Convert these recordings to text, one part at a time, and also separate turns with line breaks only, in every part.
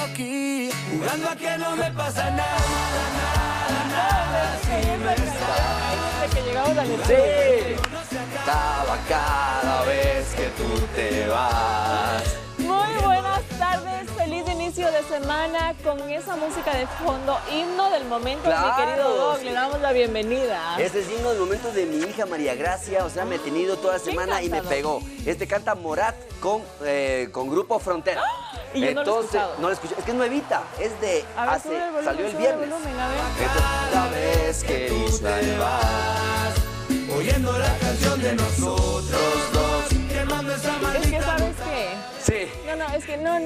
aquí, jugando a que no me pasa nada, nada, si no estás.
Desde que llegamos al
Sí, estaba cada vez que tú te vas.
Muy buenas tardes, feliz inicio de semana con esa música de fondo, himno del momento,
Claro,
mi querido Doc,
sí.
le damos la bienvenida.
Este es himno del momento de mi hija María Gracia, o sea, me he tenido toda la semana y me
canta,
pegó. Este canta Morat con Grupo Frontera.
Y yo no lo he
Entonces,
escuchado.
no lo escuché, es que es nuevita, es de
A ver,
hace,
sube el volumen,
salió el
sube el
viernes.
volumen, a ver.
Cada vez que tú te vas,
Oyendo la canción de nosotros dos, quemando esa
Es
maldita.
que, ¿sabes qué?
sí.
No, es que no,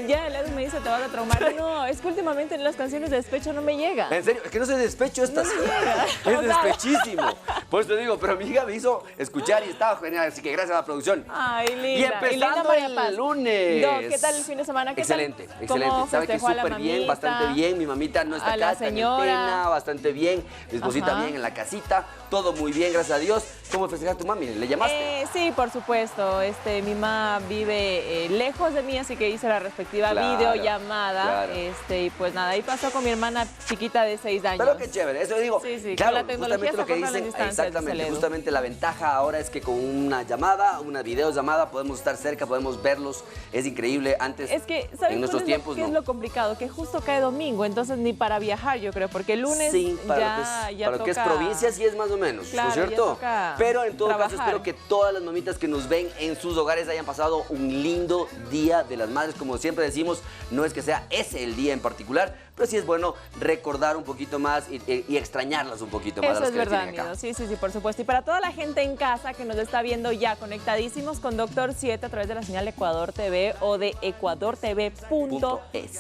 ya el me dice te vas a traumar. No, es que últimamente las canciones de despecho no me llegan.
En serio, es que no se despecho estas.
No me llega.
Es
O sea-
despechísimo. Por eso te digo, pero mi hija me hizo escuchar y estaba genial, así que gracias a la producción.
Ay, linda.
Y empezando
María Paz.
el lunes.
Doc, ¿qué tal el fin de semana? ¿Qué
Excelente,
tal?
excelente.
¿Cómo
Sabe que
festejó a la
súper bien,
mamita?
bastante bien. Mi mamita no está
A
acá,
la
está en
señora.
antena, bastante bien. Mi esposita
Ajá.
bien en la casita. Todo muy bien, gracias a Dios. ¿Cómo festejar a tu mami? ¿Le llamaste?
Sí, por supuesto. Mi mamá vive lejos de mí, así que hice la respectiva
Claro,
videollamada.
claro.
Y pues nada, ahí pasó con mi hermana chiquita de 6 años.
Pero qué chévere, eso digo.
Sí,
claro,
con la tecnología
justamente lo que
se acortan las
dicen,
distancias,
exactamente,
dice Ledo.
justamente la ventaja ahora es que con una llamada, una videollamada, podemos estar cerca, podemos verlos, es increíble. Antes,
Es que, ¿sabes
en nuestros tiempos,
qué es
no.
lo complicado? Que justo cae domingo, entonces ni para viajar, yo creo, porque el lunes
Sí,
ya
para lo que es
toca-
provincia sí es más o menos, ¿no
Claro,
es
ya
cierto?
toca
Pero en todo caso
trabajar.
espero que todas las mamitas que nos ven en sus hogares hayan pasado un lindo Día de las Madres. Como siempre decimos, no es que sea ese el día en particular, pero sí es bueno recordar un poquito más y extrañarlas un poquito más a
Eso
las
es
que las
verdad,
tienen acá.
Mido. Sí, por supuesto. Y para toda la gente en casa que nos está viendo ya conectadísimos con Doctor 7 a través de la señal Ecuador TV o de ecuadortv.es,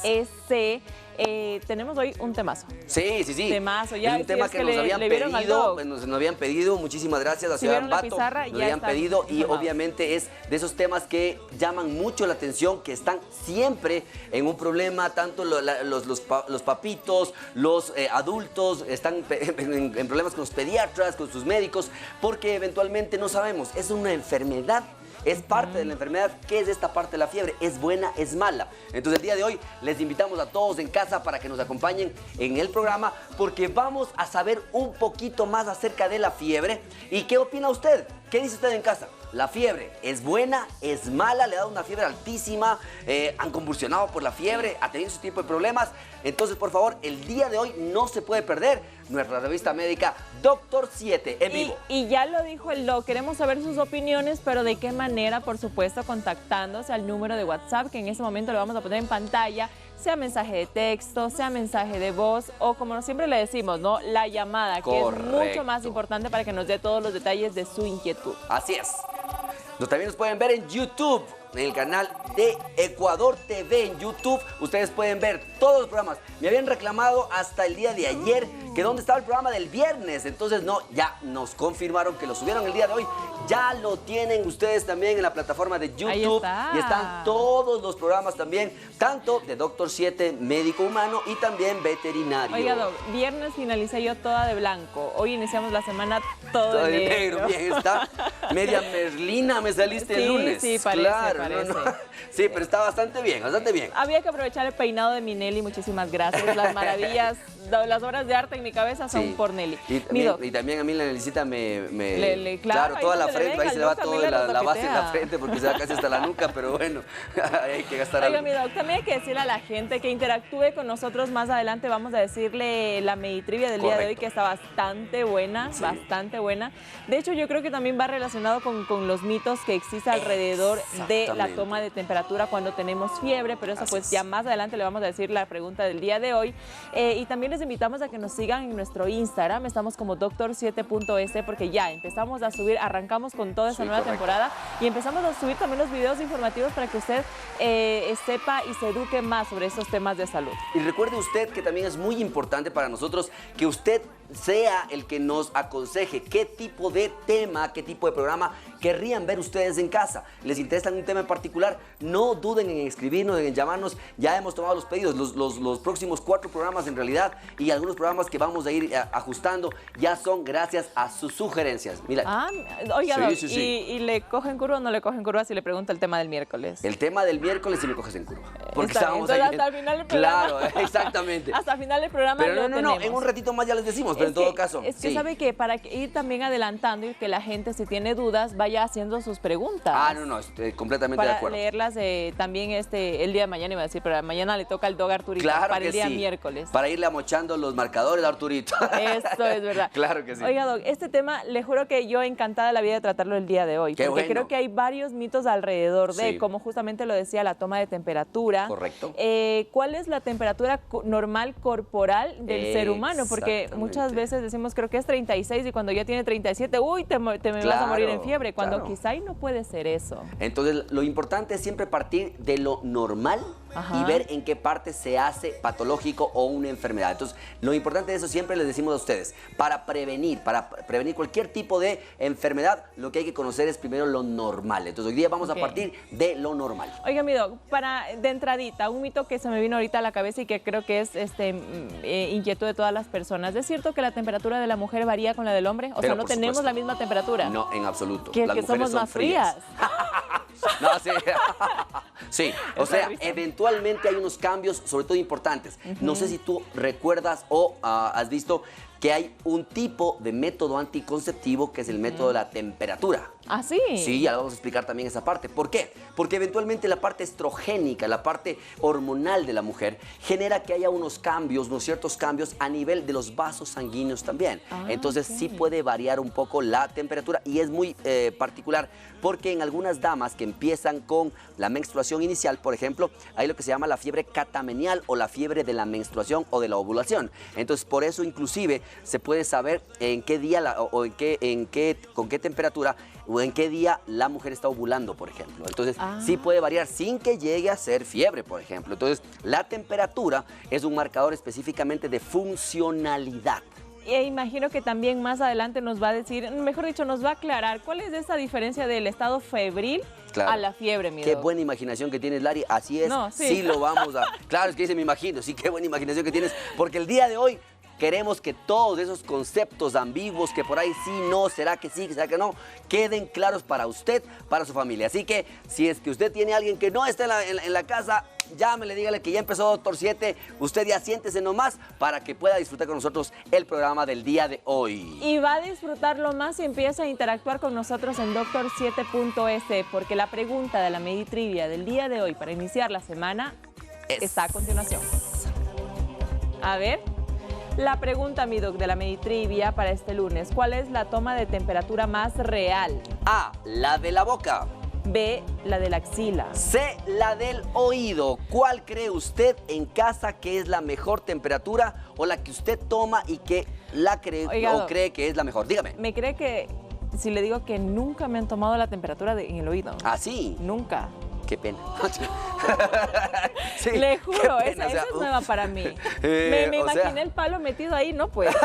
tenemos hoy un temazo.
Sí.
Temazo, ya,
es un tema
es
que
que
nos
le
habían
vieron al
pedido,
Doc.
nos habían pedido, muchísimas gracias a
Si
Ciudad
vieron la
Ambato,
pizarra,
nos
ya
habían
están
pedido y
informados.
obviamente es de esos temas que llaman mucho la atención, que están siempre en un problema, tanto los papitos, los adultos, están en problemas con los pediatras, con sus médicos, porque eventualmente no sabemos, es una enfermedad. Es parte de la enfermedad. ¿Qué es esta parte de la fiebre? ¿Es buena? ¿Es mala? Entonces el día de hoy les invitamos a todos en casa para que nos acompañen en el programa porque vamos a saber un poquito más acerca de la fiebre. ¿Y qué opina usted? ¿Qué dice usted en casa? ¿La fiebre es buena? ¿Es mala? ¿Le ha dado una fiebre altísima? ¿Han convulsionado por la fiebre? ¿Ha tenido ese tipo de problemas? Entonces, por favor, el día de hoy no se puede perder nuestra revista médica Doctor 7 en vivo.
Y ya lo dijo el Doc, queremos saber sus opiniones, pero de qué manera, por supuesto, contactándose al número de WhatsApp, que en ese momento lo vamos a poner en pantalla, sea mensaje de texto, sea mensaje de voz, o como siempre le decimos, ¿no? La llamada, que es mucho
Correcto.
más importante para que nos dé todos los detalles de su inquietud.
Así es. También nos pueden ver en YouTube, en el canal de Ecuador TV en YouTube. Ustedes pueden ver todos los programas. Me habían reclamado hasta el día de ayer que dónde estaba el programa del viernes. Entonces, no, ya nos confirmaron que lo subieron el día de hoy. Ya lo tienen ustedes también en la plataforma de YouTube.
Ahí está.
Y están todos los programas también, tanto de Doctor 7, médico humano, y también veterinario.
Oiga, Doc, viernes finalicé yo toda de blanco. Hoy iniciamos la semana todo
Todo
de
de
negro.
negro, bien está. Media merlina me saliste el
Sí,
lunes.
sí, parece,
claro,
parece.
Sí, pero está bastante bien, bastante bien.
Había que aprovechar el peinado de mi Nelly, muchísimas gracias. Las maravillas, las obras de arte en mi cabeza son
Sí.
por Nelly.
Y
Mi
también,
Doc,
y también a mí la Nelicita
claro, ahí
toda la
donde le
frente,
ven
ahí
al
se le va
Doc también
toda
le
la base en la
toquetea.
frente porque se va casi hasta la nuca, pero bueno, hay que gastar
Oiga,
algo.
mi Doc, también hay que decirle a la gente que interactúe con nosotros más adelante. Vamos a decirle la Meditrivia del día de hoy,
Correcto.
que está bastante buena,
Sí.
bastante buena. De hecho, yo creo que también va relacionado con los mitos que existen alrededor de la
Exactamente.
toma de temperatura cuando tenemos fiebre, pero eso
Así
pues
es.
ya más adelante le vamos a decir la pregunta del día de hoy. Y también les invitamos a que nos sigan en nuestro Instagram, estamos como doctor7.es porque ya empezamos a subir, arrancamos con toda esta
Sí,
nueva
correcto.
temporada y empezamos a subir también los videos informativos para que usted sepa y se eduque más sobre estos temas de salud.
Y recuerde usted que también es muy importante para nosotros que usted sea el que nos aconseje qué tipo de tema, qué tipo de programa querrían ver ustedes en casa. ¿Les interesa algún tema en particular? No duden en escribirnos, en llamarnos. Ya hemos tomado los pedidos, los próximos 4 programas en realidad y algunos programas que vamos a ir ajustando ya son gracias a sus sugerencias. Mira,
Ah, oiga,
Sí,
Doc,
sí.
¿y le cogen curva o no le cogen curva si le pregunta el tema del miércoles?
el tema del miércoles si me coges en curva. porque
Está bien.
estábamos
Entonces,
ahí.
hasta el final del programa.
Claro, exactamente.
Hasta el final del programa
Pero
lo
no,
tenemos.
en un ratito más ya les decimos, pero en todo caso.
Es que
sí.
sabe que para ir también adelantando y que la gente, si tiene dudas, vaya haciendo sus preguntas.
Ah, no, estoy completamente de
Para
acuerdo.
leerlas también el día de mañana, iba a decir, pero mañana le toca al dog Arturito
Claro
para
que
el día
sí.
miércoles.
Para irle amochando los marcadores, Arturito.
Esto es verdad.
Claro que sí.
Oiga, Doc, este tema, le juro que yo encantada de la vida de tratarlo el día de hoy.
Qué
porque
bueno.
creo que hay varios mitos alrededor de,
Sí.
como justamente lo decía, la toma de temperatura.
Correcto.
¿Cuál es la temperatura normal corporal del ser humano? Porque muchas
Exactamente.
veces decimos, creo que es 36 y cuando ya tiene 37, uy, te me vas a morir en
Claro,
fiebre. Cuando
claro.
quizá ahí no puede ser eso.
Entonces, lo importante es siempre partir de lo normal
Ajá.
y ver en qué parte se hace patológico o una enfermedad. Entonces, lo importante de eso siempre les decimos a ustedes, para prevenir cualquier tipo de enfermedad, lo que hay que conocer es primero lo normal. Entonces, hoy día vamos
Ok.
a partir de lo normal.
Oiga, mi Doc, de entradita, un mito que se me vino ahorita a la cabeza y que creo que es inquietud de todas las personas. ¿Es cierto que la temperatura de la mujer varía con la del hombre? O
Pero
sea, no
por
tenemos
supuesto.
la misma temperatura.
No, en absoluto.
Que
Las mujeres
somos
son
más frías.
No, sí. Sí, o
Esa
sea,
risa.
eventualmente hay unos cambios, sobre todo importantes. No sé si tú recuerdas o has visto que hay un tipo de método anticonceptivo que es el método de la temperatura.
¿Ah, sí?
Sí, ya vamos a explicar también esa parte. ¿Por qué? Porque eventualmente la parte estrogénica, la parte hormonal de la mujer, genera que haya unos cambios, unos ciertos cambios a nivel de los vasos sanguíneos también.
Ah,
Entonces
ok.
sí puede variar un poco la temperatura y es muy particular porque en algunas damas que empiezan con la menstruación inicial, por ejemplo, hay lo que se llama la fiebre catamenial o la fiebre de la menstruación o de la ovulación. Entonces por eso inclusive se puede saber en qué día con qué temperatura o en qué día la mujer está ovulando, por ejemplo. Entonces, sí puede variar sin que llegue a ser fiebre, por ejemplo. Entonces, la temperatura es un marcador específicamente de funcionalidad.
E imagino que también más adelante nos va a decir, mejor dicho, nos va a aclarar cuál es esa diferencia del estado febril
Claro.
a la fiebre, mi
Qué
Doc.
buena imaginación que tienes, Lari. Así es.
No, sí.
Sí lo vamos a... Claro, es que dice, me imagino. Sí, qué buena imaginación que tienes. Porque el día de hoy queremos que todos esos conceptos ambiguos que por ahí sí, no, será que sí, será que no, queden claros para usted, para su familia. Así que si es que usted tiene a alguien que no está en la casa, llámele, dígale que ya empezó Doctor 7, usted ya siéntese nomás para que pueda disfrutar con nosotros el programa del día de hoy.
Y va a disfrutarlo más si empieza a interactuar con nosotros en doctor7.es, porque la pregunta de la Meditrivia del día de hoy para iniciar la semana está a continuación. A ver, la pregunta, mi Doc, de la Meditrivia para este lunes. ¿Cuál es la toma de temperatura más real?
A, la de la boca.
B, la de la axila.
C, la del oído. ¿Cuál cree usted en casa que es la mejor temperatura o la que usted toma y que la cree
Oiga,
o
Doc.
cree que es la mejor? Dígame.
¿Me cree que si le digo que nunca me han tomado la temperatura en el oído?
¿Ah, sí?
Nunca.
Qué pena. Sí,
Le
qué
juro,
pena,
esa es nueva para mí. Me
o sea-
imaginé el palo metido ahí, no pues.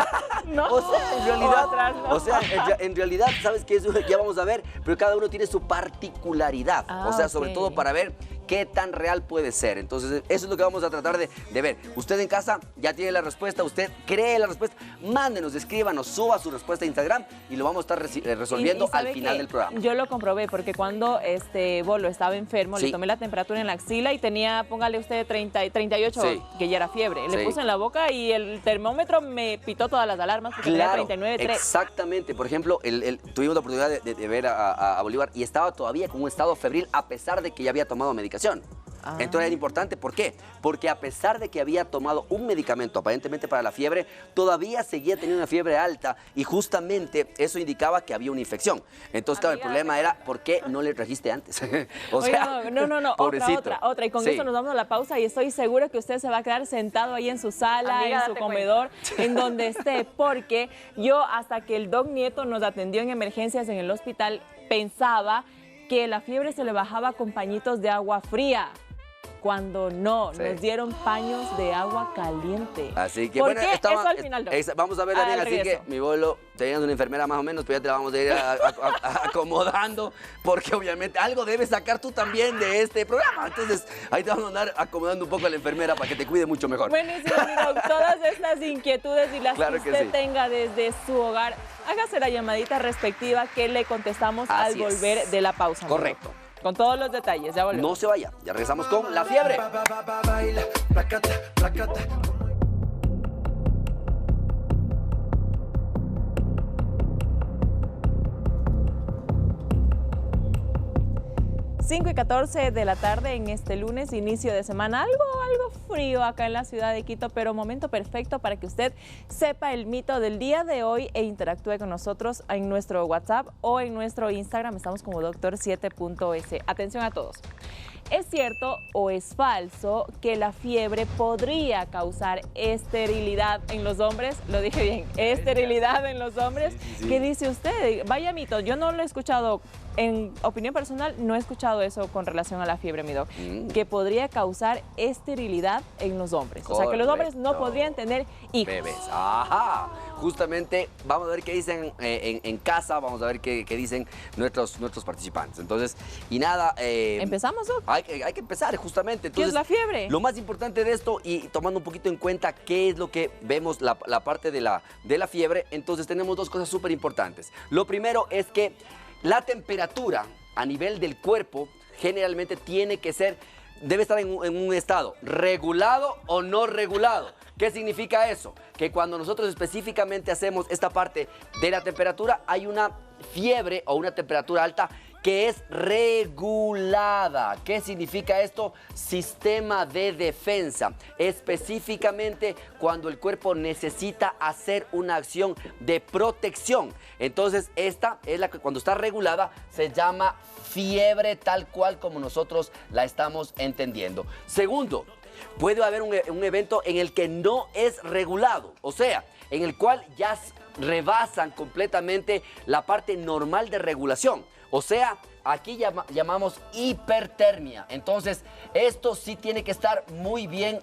¿No?
O sea, en realidad,
O atrás, ¿no?
o sea, en realidad, ¿sabes qué? Eso ya vamos a ver, pero cada uno tiene su particularidad.
Ah,
o sea, sobre
ok.
todo para ver qué tan real puede ser. Entonces, eso es lo que vamos a tratar de ver. Usted en casa ya tiene la respuesta, usted cree la respuesta, mándenos, escríbanos, suba su respuesta a Instagram y lo vamos a estar resolviendo
Y sabe
al final
que
del programa.
Yo lo comprobé porque cuando Bolo estaba enfermo,
Sí.
le tomé la temperatura en la axila y tenía, póngale usted 38,
Sí.
que ya era fiebre. Le
Sí.
puse en la boca y el termómetro me pitó todas las alarmas porque tenía 39,3.
Exactamente. Por ejemplo, tuvimos la oportunidad de ver a Bolívar y estaba todavía con un estado febril a pesar de que ya había tomado medicación.
Ah.
Entonces era importante, ¿por qué? Porque a pesar de que había tomado un medicamento aparentemente para la fiebre, todavía seguía teniendo una fiebre alta y justamente eso indicaba que había una infección. Entonces, claro, el
Amiga,
problema era, ¿por qué no le trajiste antes? O
Oiga, no,
pobrecito.
otra. Y con
Sí.
eso nos vamos a la pausa y estoy segura que usted se va a quedar sentado ahí en su sala,
Amiga,
en su
date
comedor, en donde esté, porque yo hasta que el Doc Nieto nos atendió en emergencias en el hospital, pensaba que la fiebre se le bajaba con pañitos de agua fría. Cuando no,
Sí.
nos dieron paños de agua caliente.
Así que
¿Por
bueno,
qué? Eso al final, Doc.
vamos a ver también,
Al
así que
regreso.
mi bolo, tenías una enfermera más o menos, pero ya te la vamos a ir acomodando, porque obviamente algo debes sacar tú también de este programa. Entonces, ahí te vamos a andar acomodando un poco a la enfermera para que te cuide mucho mejor.
Buenísimo, mi Doc. Todas estas inquietudes y las
Claro
que
que
usted
sí.
tenga desde su hogar, hágase la llamadita respectiva que le contestamos
Así
al
es.
volver de la pausa. mi Doc.
Correcto.
con todos los detalles. Ya volvemos.
No se vaya, ya regresamos con la fiebre.
Baila, placata, placata.
5:14 de la tarde en este lunes, inicio de semana, algo frío acá en la ciudad de Quito, pero momento perfecto para que usted sepa el mito del día de hoy e interactúe con nosotros en nuestro WhatsApp o en nuestro Instagram. Estamos como doctor7.es. Atención a todos. ¿Es cierto o es falso que la fiebre podría causar esterilidad en los hombres? Lo dije bien, esterilidad en los hombres.
Sí.
¿Qué dice usted? Vaya mito, yo no lo he escuchado. En opinión personal, no he escuchado eso con relación a la fiebre, mi doc, que podría causar esterilidad en los hombres.
Correcto.
O sea, que los hombres no podrían tener hijos.
Bebés. Ajá. Justamente vamos a ver qué dicen en casa, vamos a ver qué dicen nuestros participantes. Entonces, y nada.
¿Empezamos, doc?
Hay que empezar, justamente.
¿Qué es la fiebre?
Lo más importante de esto, y tomando un poquito en cuenta qué es lo que vemos, la parte de la fiebre, entonces tenemos dos cosas súper importantes. Lo primero es que la temperatura a nivel del cuerpo generalmente debe estar en un estado regulado o no regulado. ¿Qué significa eso? Que cuando nosotros específicamente hacemos esta parte de la temperatura, hay una fiebre o una temperatura alta que es regulada. ¿Qué significa esto? Sistema de defensa. Específicamente cuando el cuerpo necesita hacer una acción de protección. Entonces, esta es la que cuando está regulada se llama fiebre tal cual como nosotros la estamos entendiendo. Segundo, puede haber un evento en el que no es regulado, o sea, en el cual ya rebasan completamente la parte normal de regulación. O sea, aquí llamamos hipertermia. Entonces, esto sí tiene que estar muy bien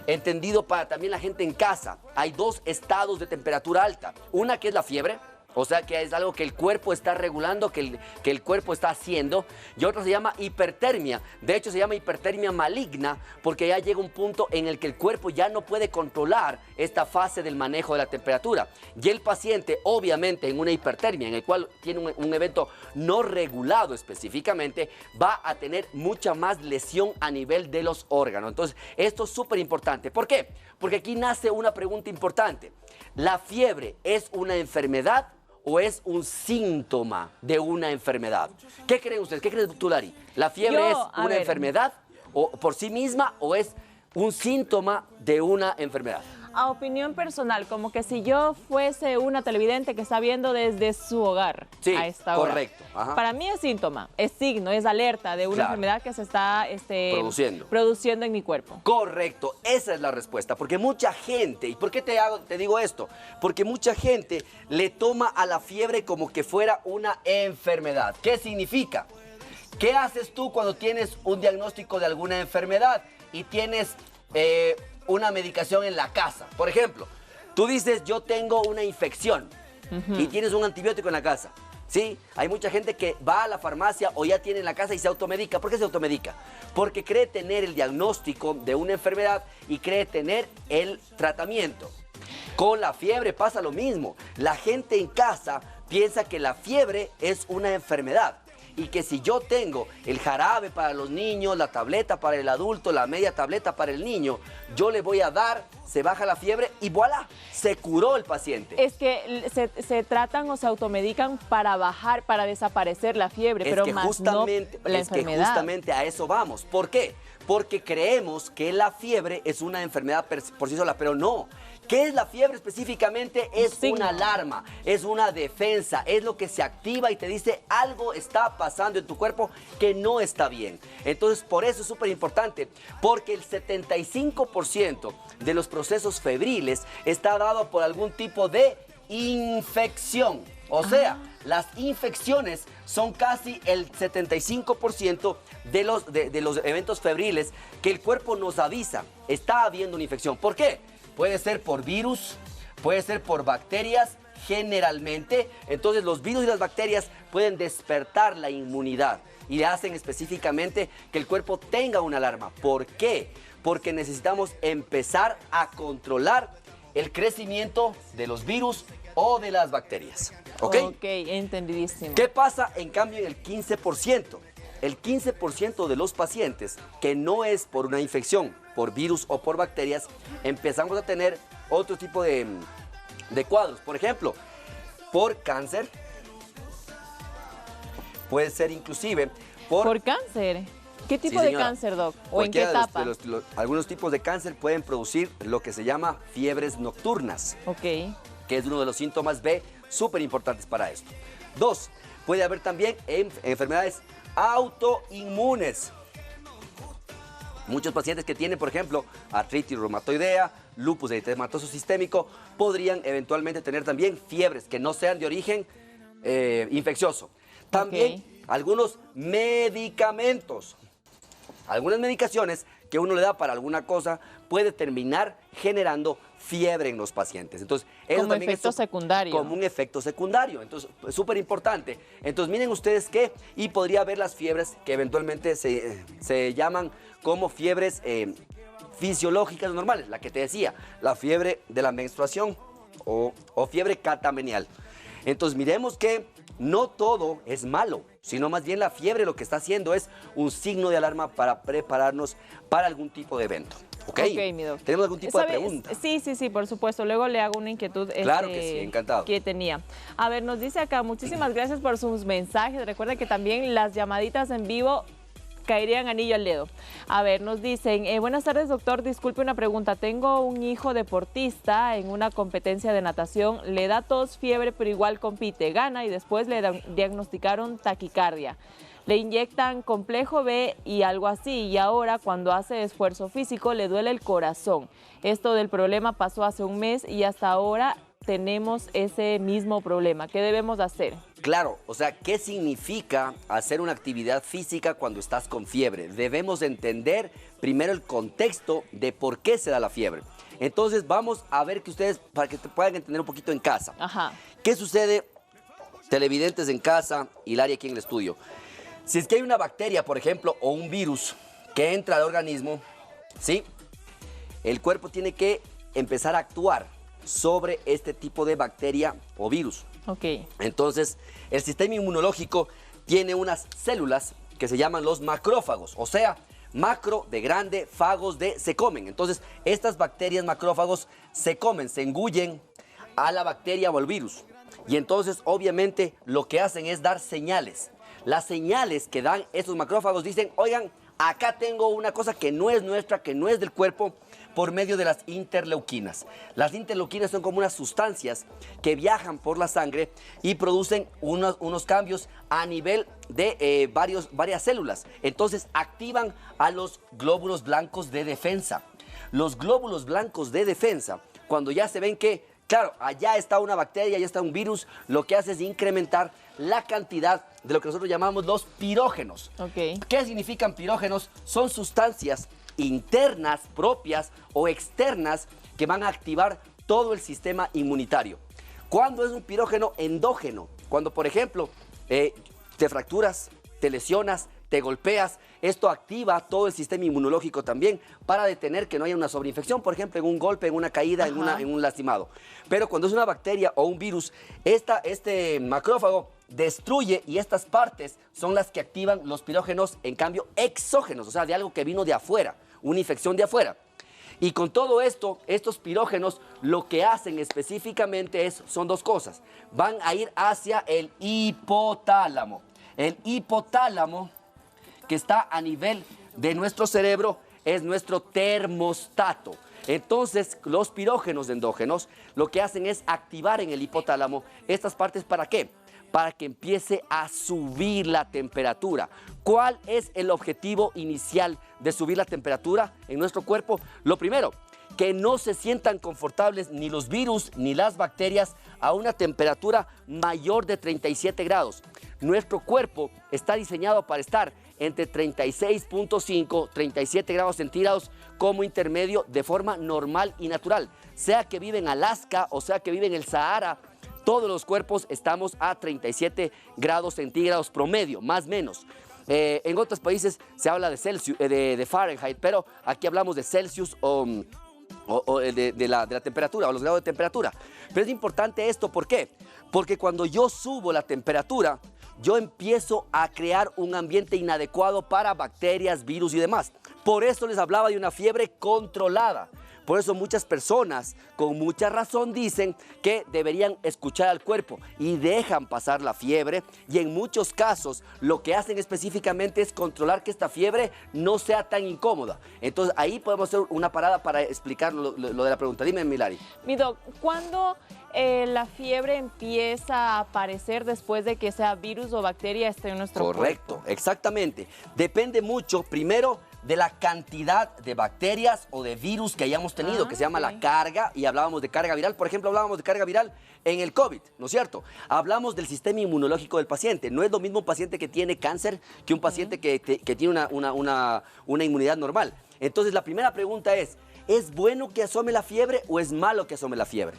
entendido para también la gente en casa. Hay dos estados de temperatura alta. Una que es la fiebre, o sea que es algo que el cuerpo está regulando, que el cuerpo está haciendo. Y otra se llama hipertermia. De hecho, se llama hipertermia maligna porque ya llega un punto en el que el cuerpo ya no puede controlar esta fase del manejo de la temperatura. Y el paciente, obviamente, en una hipertermia, en el cual tiene un evento no regulado específicamente, va a tener mucha más lesión a nivel de los órganos. Entonces, esto es súper importante. ¿Por qué? Porque aquí nace una pregunta importante. ¿La fiebre es una enfermedad o es un síntoma de una enfermedad? ¿Qué creen ustedes? ¿Qué crees tú, Lari? ¿La fiebre es una enfermedad o por sí misma o es un síntoma de una enfermedad?
A opinión personal, como que si yo fuese una televidente que está viendo desde su hogar a esta hora.
Correcto. Ajá.
Para mí es síntoma, es signo, es alerta de una enfermedad que se está produciendo en mi cuerpo.
Correcto, esa es la respuesta, porque mucha gente, ¿y por qué te digo esto? Porque mucha gente le toma a la fiebre como que fuera una enfermedad. ¿Qué significa? ¿Qué haces tú cuando tienes un diagnóstico de alguna enfermedad y tienes una medicación en la casa? Por ejemplo, tú dices, yo tengo una infección y tienes un antibiótico en la casa. Sí, hay mucha gente que va a la farmacia o ya tiene en la casa y se automedica. ¿Por qué se automedica? Porque cree tener el diagnóstico de una enfermedad y cree tener el tratamiento. Con la fiebre pasa lo mismo. La gente en casa piensa que la fiebre es una enfermedad. Y que si yo tengo el jarabe para los niños, la tableta para el adulto, la media tableta para el niño, yo le voy a dar, se baja la fiebre y ¡voilá! Se curó el paciente.
Es que se tratan o se automedican para bajar, para desaparecer la fiebre, pero más no la enfermedad.
Que justamente a eso vamos. ¿Por qué? Porque creemos que la fiebre es una enfermedad por sí sola, pero no. ¿Qué es la fiebre específicamente? Es una alarma, es una defensa, es lo que se activa y te dice algo está pasando en tu cuerpo que no está bien. Entonces, por eso es súper importante, porque el 75% de los procesos febriles está dado por algún tipo de infección. O sea, las infecciones son casi el 75% de los eventos febriles que el cuerpo nos avisa. Está habiendo una infección. ¿Por qué? Puede ser por virus, puede ser por bacterias, generalmente. Entonces los virus y las bacterias pueden despertar la inmunidad y le hacen específicamente que el cuerpo tenga una alarma. ¿Por qué? Porque necesitamos empezar a controlar el crecimiento de los virus o de las bacterias. ¿Ok?
Ok, entendidísimo.
¿Qué pasa en cambio en el 15%? el 15% de los pacientes que no es por una infección, por virus o por bacterias, empezamos a tener otro tipo de cuadros. Por ejemplo, por cáncer, puede ser inclusive
¿Por cáncer? ¿Qué tipo
Sí,
de
señora.
cáncer, Doc? ¿O en qué
Cualquiera
etapa?
Algunos tipos de cáncer pueden producir lo que se llama fiebres nocturnas,
Ok.
que es uno de los síntomas B súper importantes para esto. 2, puede haber también enfermedades autoinmunes. Muchos pacientes que tienen, por ejemplo, artritis reumatoidea, lupus eritematoso sistémico, podrían eventualmente tener también fiebres que no sean de origen infeccioso. También algunos medicamentos. Algunas medicaciones que uno le da para alguna cosa puede terminar generando fiebre en los pacientes. Entonces, eso
Como
también
efecto secundario.
Como un efecto secundario. Entonces, súper importante. Entonces, miren ustedes que, y podría haber las fiebres que eventualmente se llaman como fiebres fisiológicas normales. La que te decía, la fiebre de la menstruación o fiebre catamenial. Entonces, miremos que no todo es malo, sino más bien la fiebre lo que está haciendo es un signo de alarma para prepararnos para algún tipo de evento. ¿Ok?
Mi doc.
¿Tenemos algún tipo de
¿Sabe?
pregunta?
Sí, por supuesto. Luego le hago una inquietud
Claro que sí, encantado.
que tenía. A ver, nos dice acá, muchísimas gracias por sus mensajes. Recuerda que también las llamaditas en vivo caerían anillo al dedo. A ver, nos dicen, buenas tardes, doctor, disculpe una pregunta. Tengo un hijo deportista en una competencia de natación, le da tos, fiebre, pero igual compite, gana y después le diagnosticaron taquicardia. Le inyectan complejo B y algo así, y ahora cuando hace esfuerzo físico le duele el corazón. Esto del problema pasó hace un mes y hasta ahora tenemos ese mismo problema. ¿Qué debemos hacer?
Claro, o sea, ¿qué significa hacer una actividad física cuando estás con fiebre? Debemos entender primero el contexto de por qué se da la fiebre. Entonces vamos a ver que ustedes, para que te puedan entender un poquito en casa.
Ajá.
¿Qué sucede, televidentes en casa, Hilaria aquí en el estudio? Si es que hay una bacteria, por ejemplo, o un virus que entra al organismo, ¿sí? El cuerpo tiene que empezar a actuar sobre este tipo de bacteria o virus.
Ok.
Entonces, el sistema inmunológico tiene unas células que se llaman los macrófagos, o sea, macro de grande, fagos de se comen. Entonces, estas bacterias macrófagos se comen, se engullen a la bacteria o al virus. Y entonces, obviamente, lo que hacen es dar señales. Las señales que dan estos macrófagos dicen, oigan, acá tengo una cosa que no es nuestra, que no es del cuerpo, por medio de las interleuquinas. Las interleuquinas son como unas sustancias que viajan por la sangre y producen unos cambios a nivel de varias células. Entonces activan a los glóbulos blancos de defensa. Los glóbulos blancos de defensa, cuando ya se ven que, claro, allá está una bacteria, allá está un virus, lo que hace es incrementar la cantidad de lo que nosotros llamamos los pirógenos.
Ok.
¿Qué significan pirógenos? Son sustancias internas, propias o externas que van a activar todo el sistema inmunitario. ¿Cuándo es un pirógeno endógeno? Cuando, por ejemplo, te fracturas, te lesionas, te golpeas, esto activa todo el sistema inmunológico también para detener que no haya una sobreinfección, por ejemplo, en un golpe, en una caída, en un lastimado. Pero cuando es una bacteria o un virus, este macrófago destruye y estas partes son las que activan los pirógenos, en cambio, exógenos, o sea, de algo que vino de afuera, una infección de afuera. Y con todo esto, estos pirógenos lo que hacen específicamente son dos cosas. Van a ir hacia el hipotálamo. El hipotálamo, que está a nivel de nuestro cerebro, es nuestro termostato. Entonces, los pirógenos endógenos lo que hacen es activar en el hipotálamo estas partes, ¿para qué? Para que empiece a subir la temperatura. ¿Cuál es el objetivo inicial de subir la temperatura en nuestro cuerpo? Lo primero, que no se sientan confortables ni los virus ni las bacterias a una temperatura mayor de 37 grados. Nuestro cuerpo está diseñado para estar entre 36.5 y 37 grados centígrados como intermedio de forma normal y natural. Sea que vive en Alaska o sea que vive en el Sahara, todos los cuerpos estamos a 37 grados centígrados promedio, más o menos. En otros países se habla de Celsius, de Fahrenheit, pero aquí hablamos de Celsius o de la temperatura o los grados de temperatura. Pero es importante esto, ¿por qué? Porque cuando yo subo la temperatura, yo empiezo a crear un ambiente inadecuado para bacterias, virus y demás. Por eso les hablaba de una fiebre controlada. Por eso muchas personas con mucha razón dicen que deberían escuchar al cuerpo y dejan pasar la fiebre, y en muchos casos lo que hacen específicamente es controlar que esta fiebre no sea tan incómoda. Entonces ahí podemos hacer una parada para explicar lo de la pregunta. Dime, Milari.
Mi doc, ¿cuándo la fiebre empieza a aparecer después de que sea virus o bacteria esté en nuestro cuerpo?
Correcto, exactamente. Depende mucho, primero, de la cantidad de bacterias o de virus que hayamos tenido, que se llama la carga, y hablábamos de carga viral. Por ejemplo, hablábamos de carga viral en el COVID, ¿no es cierto? Hablamos del sistema inmunológico del paciente. No es lo mismo un paciente que tiene cáncer que un paciente que tiene una inmunidad normal. Entonces, la primera pregunta ¿es bueno que asome la fiebre o es malo que asome la fiebre?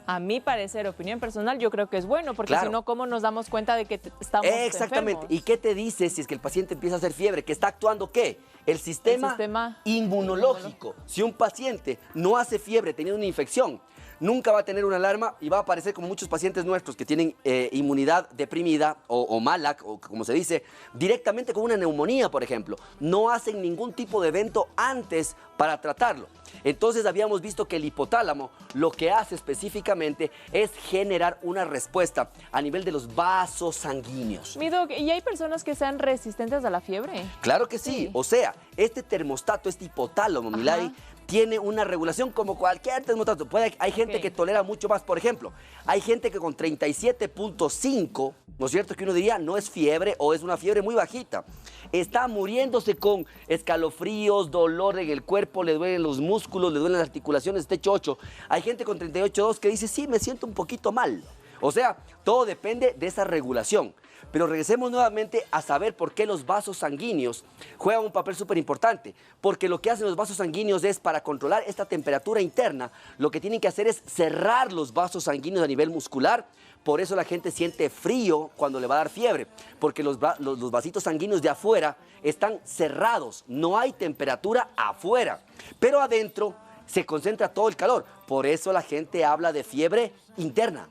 A mi parecer, opinión personal, yo creo que es bueno, porque
Claro.
si no, ¿cómo nos damos cuenta de que estamos
Exactamente.
enfermos?
¿Y qué te dice si es que el paciente empieza a hacer fiebre? ¿Que está actuando qué? El sistema inmunológico. Si un paciente no hace fiebre teniendo una infección, nunca va a tener una alarma y va a aparecer como muchos pacientes nuestros que tienen inmunidad deprimida o mala, o como se dice, directamente con una neumonía, por ejemplo. No hacen ningún tipo de evento antes para tratarlo. Entonces habíamos visto que el hipotálamo lo que hace específicamente es generar una respuesta a nivel de los vasos sanguíneos.
Mi doc, ¿y hay personas que sean resistentes a la fiebre?
Claro que sí. O sea, este termostato, este hipotálamo, Milari, tiene una regulación como cualquier termostato. Hay gente que tolera mucho más. Por ejemplo, hay gente que con 37.5, ¿no es cierto? Que uno diría no es fiebre o es una fiebre muy bajita. Está muriéndose con escalofríos, dolor en el cuerpo, le duelen los músculos, le duelen las articulaciones, está chocho. Hay gente con 38.2 que dice sí, me siento un poquito mal. O sea, todo depende de esa regulación. Pero regresemos nuevamente a saber por qué los vasos sanguíneos juegan un papel súper importante. Porque lo que hacen los vasos sanguíneos es, para controlar esta temperatura interna, lo que tienen que hacer es cerrar los vasos sanguíneos a nivel muscular. Por eso la gente siente frío cuando le va a dar fiebre, porque los vasitos sanguíneos de afuera están cerrados, no hay temperatura afuera, pero adentro se concentra todo el calor. Por eso la gente habla de fiebre interna.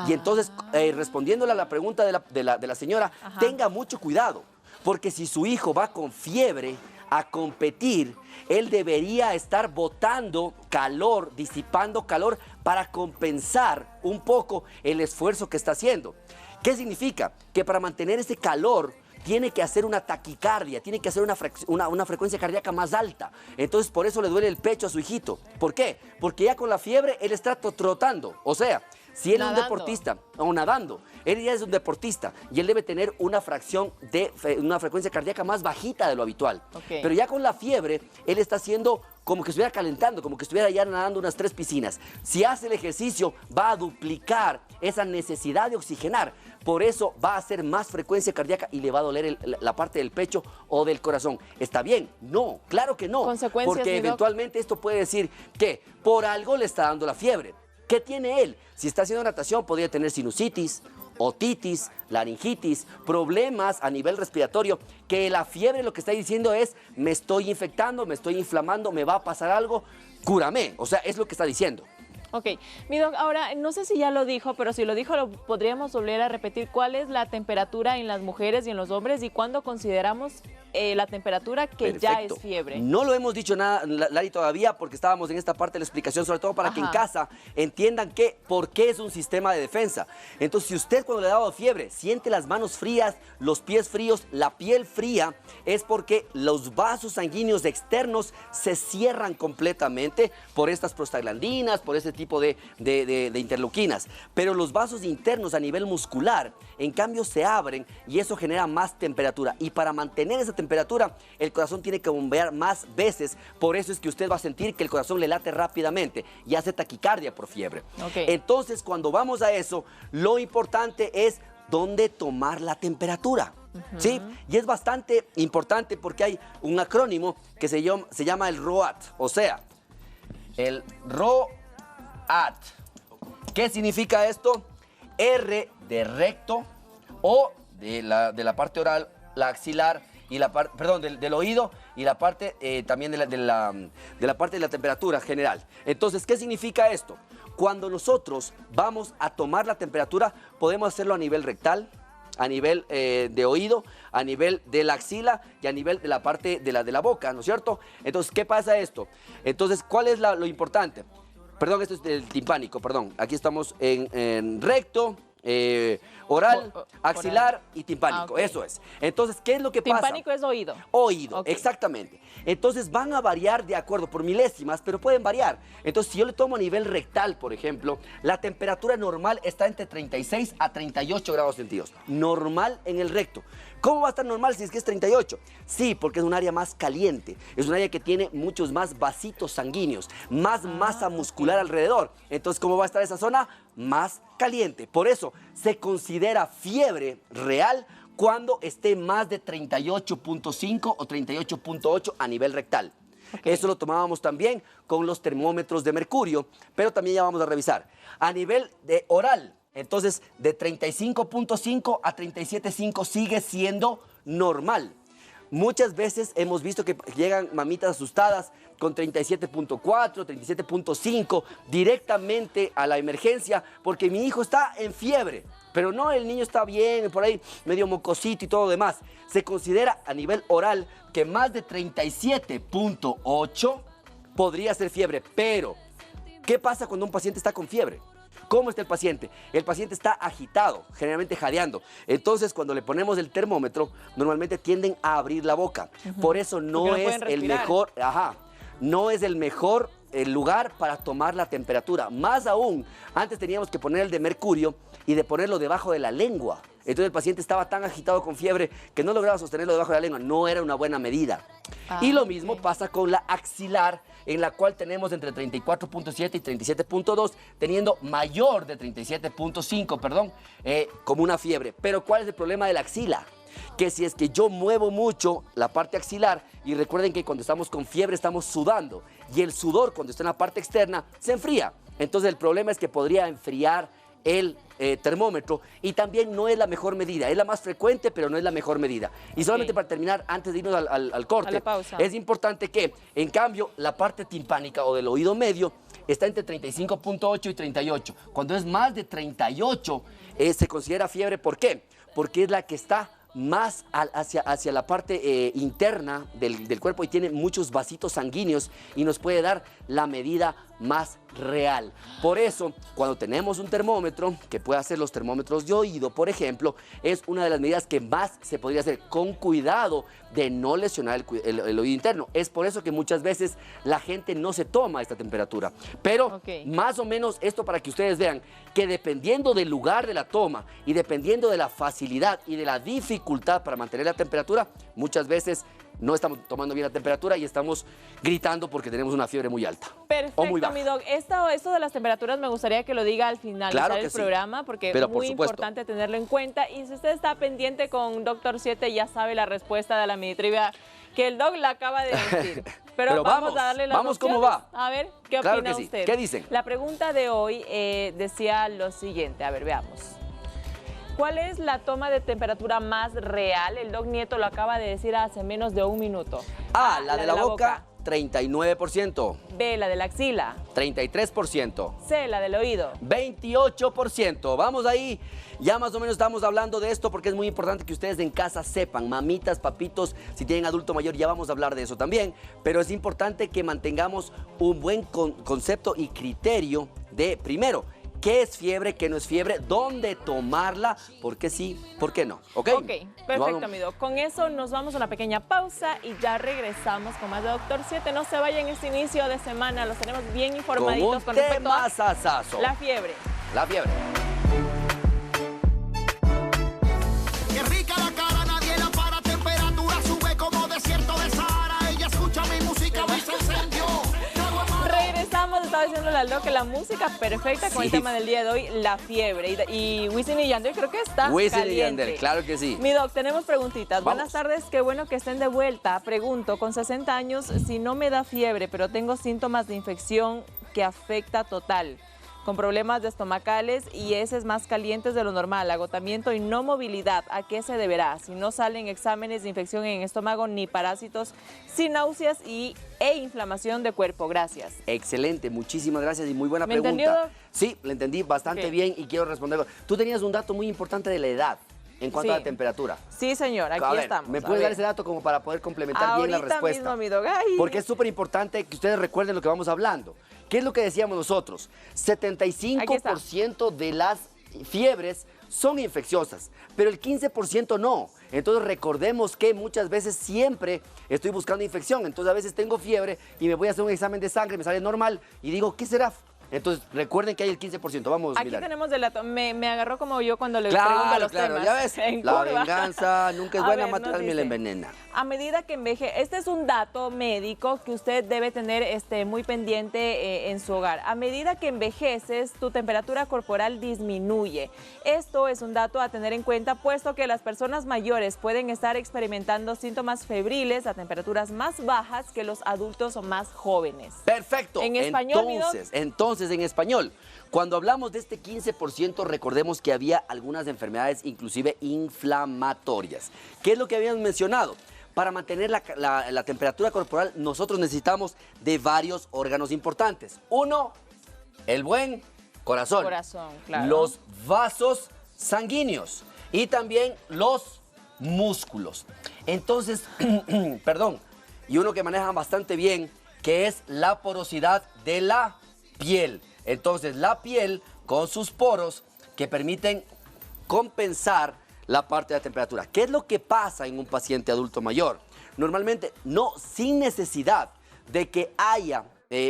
Y entonces, respondiéndole a la pregunta de la señora, tenga mucho cuidado, porque si su hijo va con fiebre a competir, él debería estar botando calor, disipando calor para compensar un poco el esfuerzo que está haciendo. ¿Qué significa? Que para mantener ese calor tiene que hacer una taquicardia, tiene que hacer una frecuencia cardíaca más alta. Entonces, por eso le duele el pecho a su hijito. ¿Por qué? Porque ya con la fiebre él está trotando. O sea, si él es un deportista o nadando, él ya es un deportista y él debe tener una frecuencia cardíaca más bajita de lo habitual. Pero ya con la fiebre, él está haciendo como que estuviera calentando, como que estuviera ya nadando unas 3 piscinas. Si hace el ejercicio, va a duplicar esa necesidad de oxigenar. Por eso va a hacer más frecuencia cardíaca y le va a doler la parte del pecho o del corazón. ¿Está bien? No, claro que no.
Consecuencias,
porque eventualmente esto puede decir que por algo le está dando la fiebre. ¿Qué tiene él? Si está haciendo natación, podría tener sinusitis, otitis, laringitis, problemas a nivel respiratorio, que la fiebre lo que está diciendo es, me estoy infectando, me estoy inflamando, me va a pasar algo, cúrame. O sea, es lo que está diciendo.
Ok, mi doc, ahora no sé si ya lo dijo, pero si lo dijo lo podríamos volver a repetir. ¿Cuál es la temperatura en las mujeres y en los hombres y cuándo consideramos la temperatura que ya es fiebre?
No lo hemos dicho nada, Lari, todavía, porque estábamos en esta parte de la explicación, sobre todo para que en casa entiendan por qué es un sistema de defensa. Entonces, si usted cuando le ha dado fiebre siente las manos frías, los pies fríos, la piel fría, es porque los vasos sanguíneos externos se cierran completamente por estas prostaglandinas, por este tipo de interleuquinas. Pero los vasos internos a nivel muscular, en cambio, se abren y eso genera más temperatura. Y para mantener esa temperatura, el corazón tiene que bombear más veces. Por eso es que usted va a sentir que el corazón le late rápidamente y hace taquicardia por fiebre. Entonces, cuando vamos a eso, lo importante es dónde tomar la temperatura. ¿Sí? Y es bastante importante porque hay un acrónimo que se llama el ROAT. O sea, el ROAT. ¿Qué significa esto? R de recto, O de la parte oral, la axilar y la parte, perdón, del oído, y la parte también de la parte de la temperatura general. Entonces, ¿qué significa esto? Cuando nosotros vamos a tomar la temperatura, podemos hacerlo a nivel rectal, a nivel de oído, a nivel de la axila y a nivel de la parte de la boca, ¿no es cierto? Entonces, ¿qué pasa esto? Entonces, ¿cuál es lo importante? Perdón, esto es del timpánico, perdón. Aquí estamos en recto, oral, axilar y timpánico,
okay.
Eso es. Entonces, ¿qué es lo que pasa?
Timpánico es oído.
Oído,
Okay.
exactamente. Entonces van a variar de acuerdo por milésimas, pero pueden variar. Entonces, si yo le tomo a nivel rectal, por ejemplo, la temperatura normal está entre 36 a 38 grados centígrados. Normal en el recto. ¿Cómo va a estar normal si es que es 38? Sí, porque es un área más caliente. Es un área que tiene muchos más vasitos sanguíneos, más masa muscular alrededor. Entonces, ¿cómo va a estar esa zona? Más caliente. Por eso se considera fiebre real cuando esté más de 38.5 o 38.8 a nivel rectal. Okay. Eso lo tomábamos también con los termómetros de mercurio, pero también ya vamos a revisar. A nivel de oral, entonces de 35.5 a 37.5 sigue siendo normal. Muchas veces hemos visto que llegan mamitas asustadas con 37.4, 37.5 directamente a la emergencia porque mi hijo está en fiebre. Pero no, el niño está bien, por ahí medio mocosito y todo lo demás. Se considera a nivel oral que más de 37.8 podría ser fiebre. Pero, ¿qué pasa cuando un paciente está con fiebre? ¿Cómo está el paciente? El paciente está agitado, generalmente jadeando. Entonces, cuando le ponemos el termómetro, normalmente tienden a abrir la boca. Por eso no es el mejor, no es el mejor lugar para tomar la temperatura. Más aún, antes teníamos que poner el de mercurio y de ponerlo debajo de la lengua. Entonces el paciente estaba tan agitado con fiebre que no lograba sostenerlo debajo de la lengua. No era una buena medida. Y lo mismo pasa con la axilar, en la cual tenemos entre 34.7 y 37.2, teniendo mayor de 37.5, perdón, como una fiebre. Pero ¿cuál es el problema de la axila? Que si es que yo muevo mucho la parte axilar, y recuerden que cuando estamos con fiebre estamos sudando, y el sudor cuando está en la parte externa se enfría. Entonces el problema es que podría enfriar el termómetro y también no es la mejor medida. Es la más frecuente, pero no es la mejor medida. Y solamente para terminar, antes de irnos al corte,
a la pausa,
es importante que, en cambio, la parte timpánica o del oído medio está entre 35.8 y 38. Cuando es más de 38, se considera fiebre. ¿Por qué? Porque es la que está más hacia la parte interna del cuerpo y tiene muchos vasitos sanguíneos y nos puede dar la medida más real. Por eso, cuando tenemos un termómetro, que puede hacer los termómetros de oído, por ejemplo, es una de las medidas que más se podría hacer con cuidado de no lesionar el oído interno. Es por eso que muchas veces la gente no se toma esta temperatura. Pero más o menos esto para que ustedes vean que dependiendo del lugar de la toma y dependiendo de la facilidad y de la dificultad para mantener la temperatura, muchas veces no estamos tomando bien la temperatura y estamos gritando porque tenemos una fiebre muy alta.
Perfecto,
o muy baja.
mi doc. Esto de las temperaturas me gustaría que lo diga al finalizar el programa porque es muy importante tenerlo en cuenta. Y si usted está pendiente con Dr. 7, ya sabe la respuesta de la mini-trivia que el doc la acaba de decir. Pero vamos a darle las opciones.
¿Cómo va?
A ver, ¿qué opina usted?
¿Qué dicen?
La pregunta de hoy decía lo siguiente. A ver, veamos. ¿Cuál es la toma de temperatura más real? El doc Nieto lo acaba de decir hace menos de un minuto.
A, la de la boca, 39%.
B, la de la axila.
33%.
C, la del oído.
28%. Vamos ahí. Ya más o menos estamos hablando de esto porque es muy importante que ustedes en casa sepan, mamitas, papitos, si tienen adulto mayor, ya vamos a hablar de eso también. Pero es importante que mantengamos un buen concepto y criterio de, primero, qué es fiebre, qué no es fiebre, dónde tomarla, por qué sí, por qué no. ¿Ok?
Ok, perfecto, amigo. Con eso nos vamos a una pequeña pausa y ya regresamos con más de Dr. 7. No se vayan este inicio de semana, los tenemos bien informaditos con respecto a la fiebre.
La fiebre.
Qué rica la cara, nadie la para, temperatura sube como desierto de Sahara. Ella escucha mi música, hoy se encendió.
Regresamos, estaba diciéndole al doc que la música perfecta con el tema del día de hoy, la fiebre. Y Wisin y Yandel creo que está
Wisin
caliente.
y Yandel, claro que sí.
Mi doc, tenemos preguntitas.
Vamos.
Buenas tardes, qué bueno que estén de vuelta. Pregunto, con 60 años, si no me da fiebre, pero tengo síntomas de infección que afecta total, con problemas de estomacales y heces más calientes de lo normal, agotamiento y no movilidad, ¿a qué se deberá? Si no salen exámenes de infección en estómago ni parásitos, sin náuseas e inflamación de cuerpo. Gracias.
Excelente, muchísimas gracias y muy buena
pregunta.
¿Me entendió, Doc? Sí, le entendí bastante bien y quiero responder. Tú tenías un dato muy importante de la edad. en cuanto a
Sí.
la temperatura.
Sí, señor, aquí
A ver,
estamos.
¿me
a
puedes dar
ver.
ese dato como para poder complementar bien la
Ahorita
respuesta?
mismo, mi dog. Ay.
Porque es súper importante que ustedes recuerden lo que vamos hablando. ¿Qué es lo que decíamos nosotros? 75% de las fiebres son infecciosas, pero el 15% no. Entonces recordemos que muchas veces siempre estoy buscando infección. Entonces a veces tengo fiebre y me voy a hacer un examen de sangre, me sale normal y digo, ¿qué será? Entonces recuerden que hay el 15%. Vamos,
Aquí
Milagro.
tenemos el dato. Me agarró como yo cuando le pregunto los temas.
Ya ves,
en
la
curva.
venganza nunca es
A
buena,
ver,
mata
nos
al miel
dice,
envenena.
A medida que envejece, este es un dato médico que usted debe tener muy pendiente en su hogar. A medida que envejeces, tu temperatura corporal disminuye. Esto es un dato a tener en cuenta, puesto que las personas mayores pueden estar experimentando síntomas febriles a temperaturas más bajas que los adultos más jóvenes.
Perfecto.
En español, mi doc.
Entonces, en español, cuando hablamos de este 15%, recordemos que había algunas enfermedades, inclusive inflamatorias. ¿Qué es lo que habíamos mencionado? Para mantener la temperatura corporal, nosotros necesitamos de varios órganos importantes. Uno, el buen corazón.
Corazón, claro.
Los vasos sanguíneos y también los músculos. Entonces, perdón, y uno que manejan bastante bien, que es la porosidad de la piel. Entonces, la piel con sus poros que permiten compensar la parte de la temperatura. ¿Qué es lo que pasa en un paciente adulto mayor? Normalmente, sin necesidad de que haya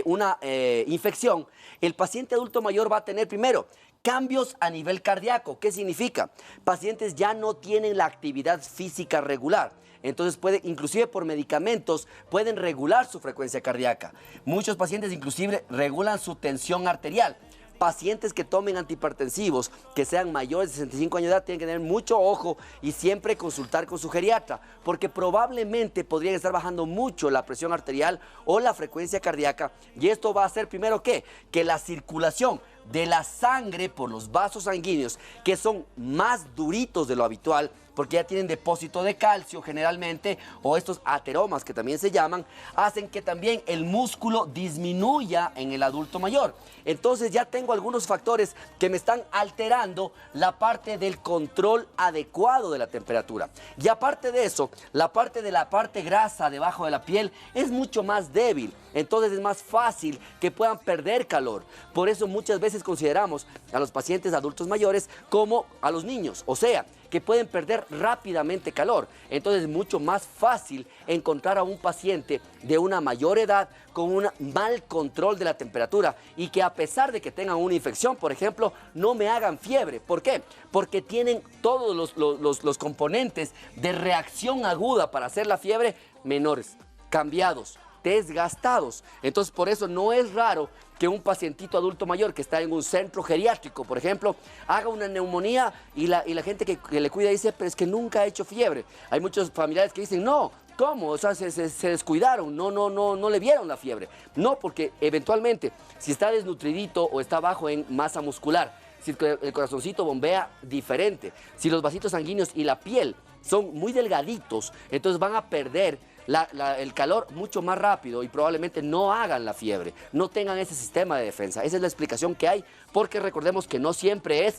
una infección, el paciente adulto mayor va a tener primero cambios a nivel cardíaco. ¿Qué significa? Pacientes ya no tienen la actividad física regular. Entonces, inclusive por medicamentos, pueden regular su frecuencia cardíaca. Muchos pacientes inclusive regulan su tensión arterial. Pacientes que tomen antihipertensivos, que sean mayores de 65 años de edad, tienen que tener mucho ojo y siempre consultar con su geriatra, porque probablemente podrían estar bajando mucho la presión arterial o la frecuencia cardíaca, y esto va a hacer primero que la circulación de la sangre por los vasos sanguíneos, que son más duritos de lo habitual, porque ya tienen depósito de calcio generalmente, o estos ateromas que también se llaman, hacen que también el músculo disminuya en el adulto mayor. Entonces ya tengo algunos factores que me están alterando la parte del control adecuado de la temperatura. Y aparte de eso, la parte grasa debajo de la piel es mucho más débil. Entonces es más fácil que puedan perder calor. Por eso muchas veces consideramos a los pacientes adultos mayores como a los niños. O sea, que pueden perder rápidamente calor. Entonces es mucho más fácil encontrar a un paciente de una mayor edad con un mal control de la temperatura y que a pesar de que tengan una infección, por ejemplo, no me hagan fiebre. ¿Por qué? Porque tienen todos los componentes de reacción aguda para hacer la fiebre menores, cambiados, desgastados. Entonces, por eso no es raro que un pacientito adulto mayor que está en un centro geriátrico, por ejemplo, haga una neumonía y la gente que le cuida dice, pero es que nunca ha hecho fiebre. Hay muchos familiares que dicen, no, ¿cómo? O sea, se descuidaron, no le vieron la fiebre. No, porque eventualmente, si está desnutridito o está bajo en masa muscular, si el corazoncito bombea diferente, si los vasitos sanguíneos y la piel son muy delgaditos, entonces van a perder el calor mucho más rápido y probablemente no hagan la fiebre, no tengan ese sistema de defensa. Esa es la explicación que hay, porque recordemos que no siempre es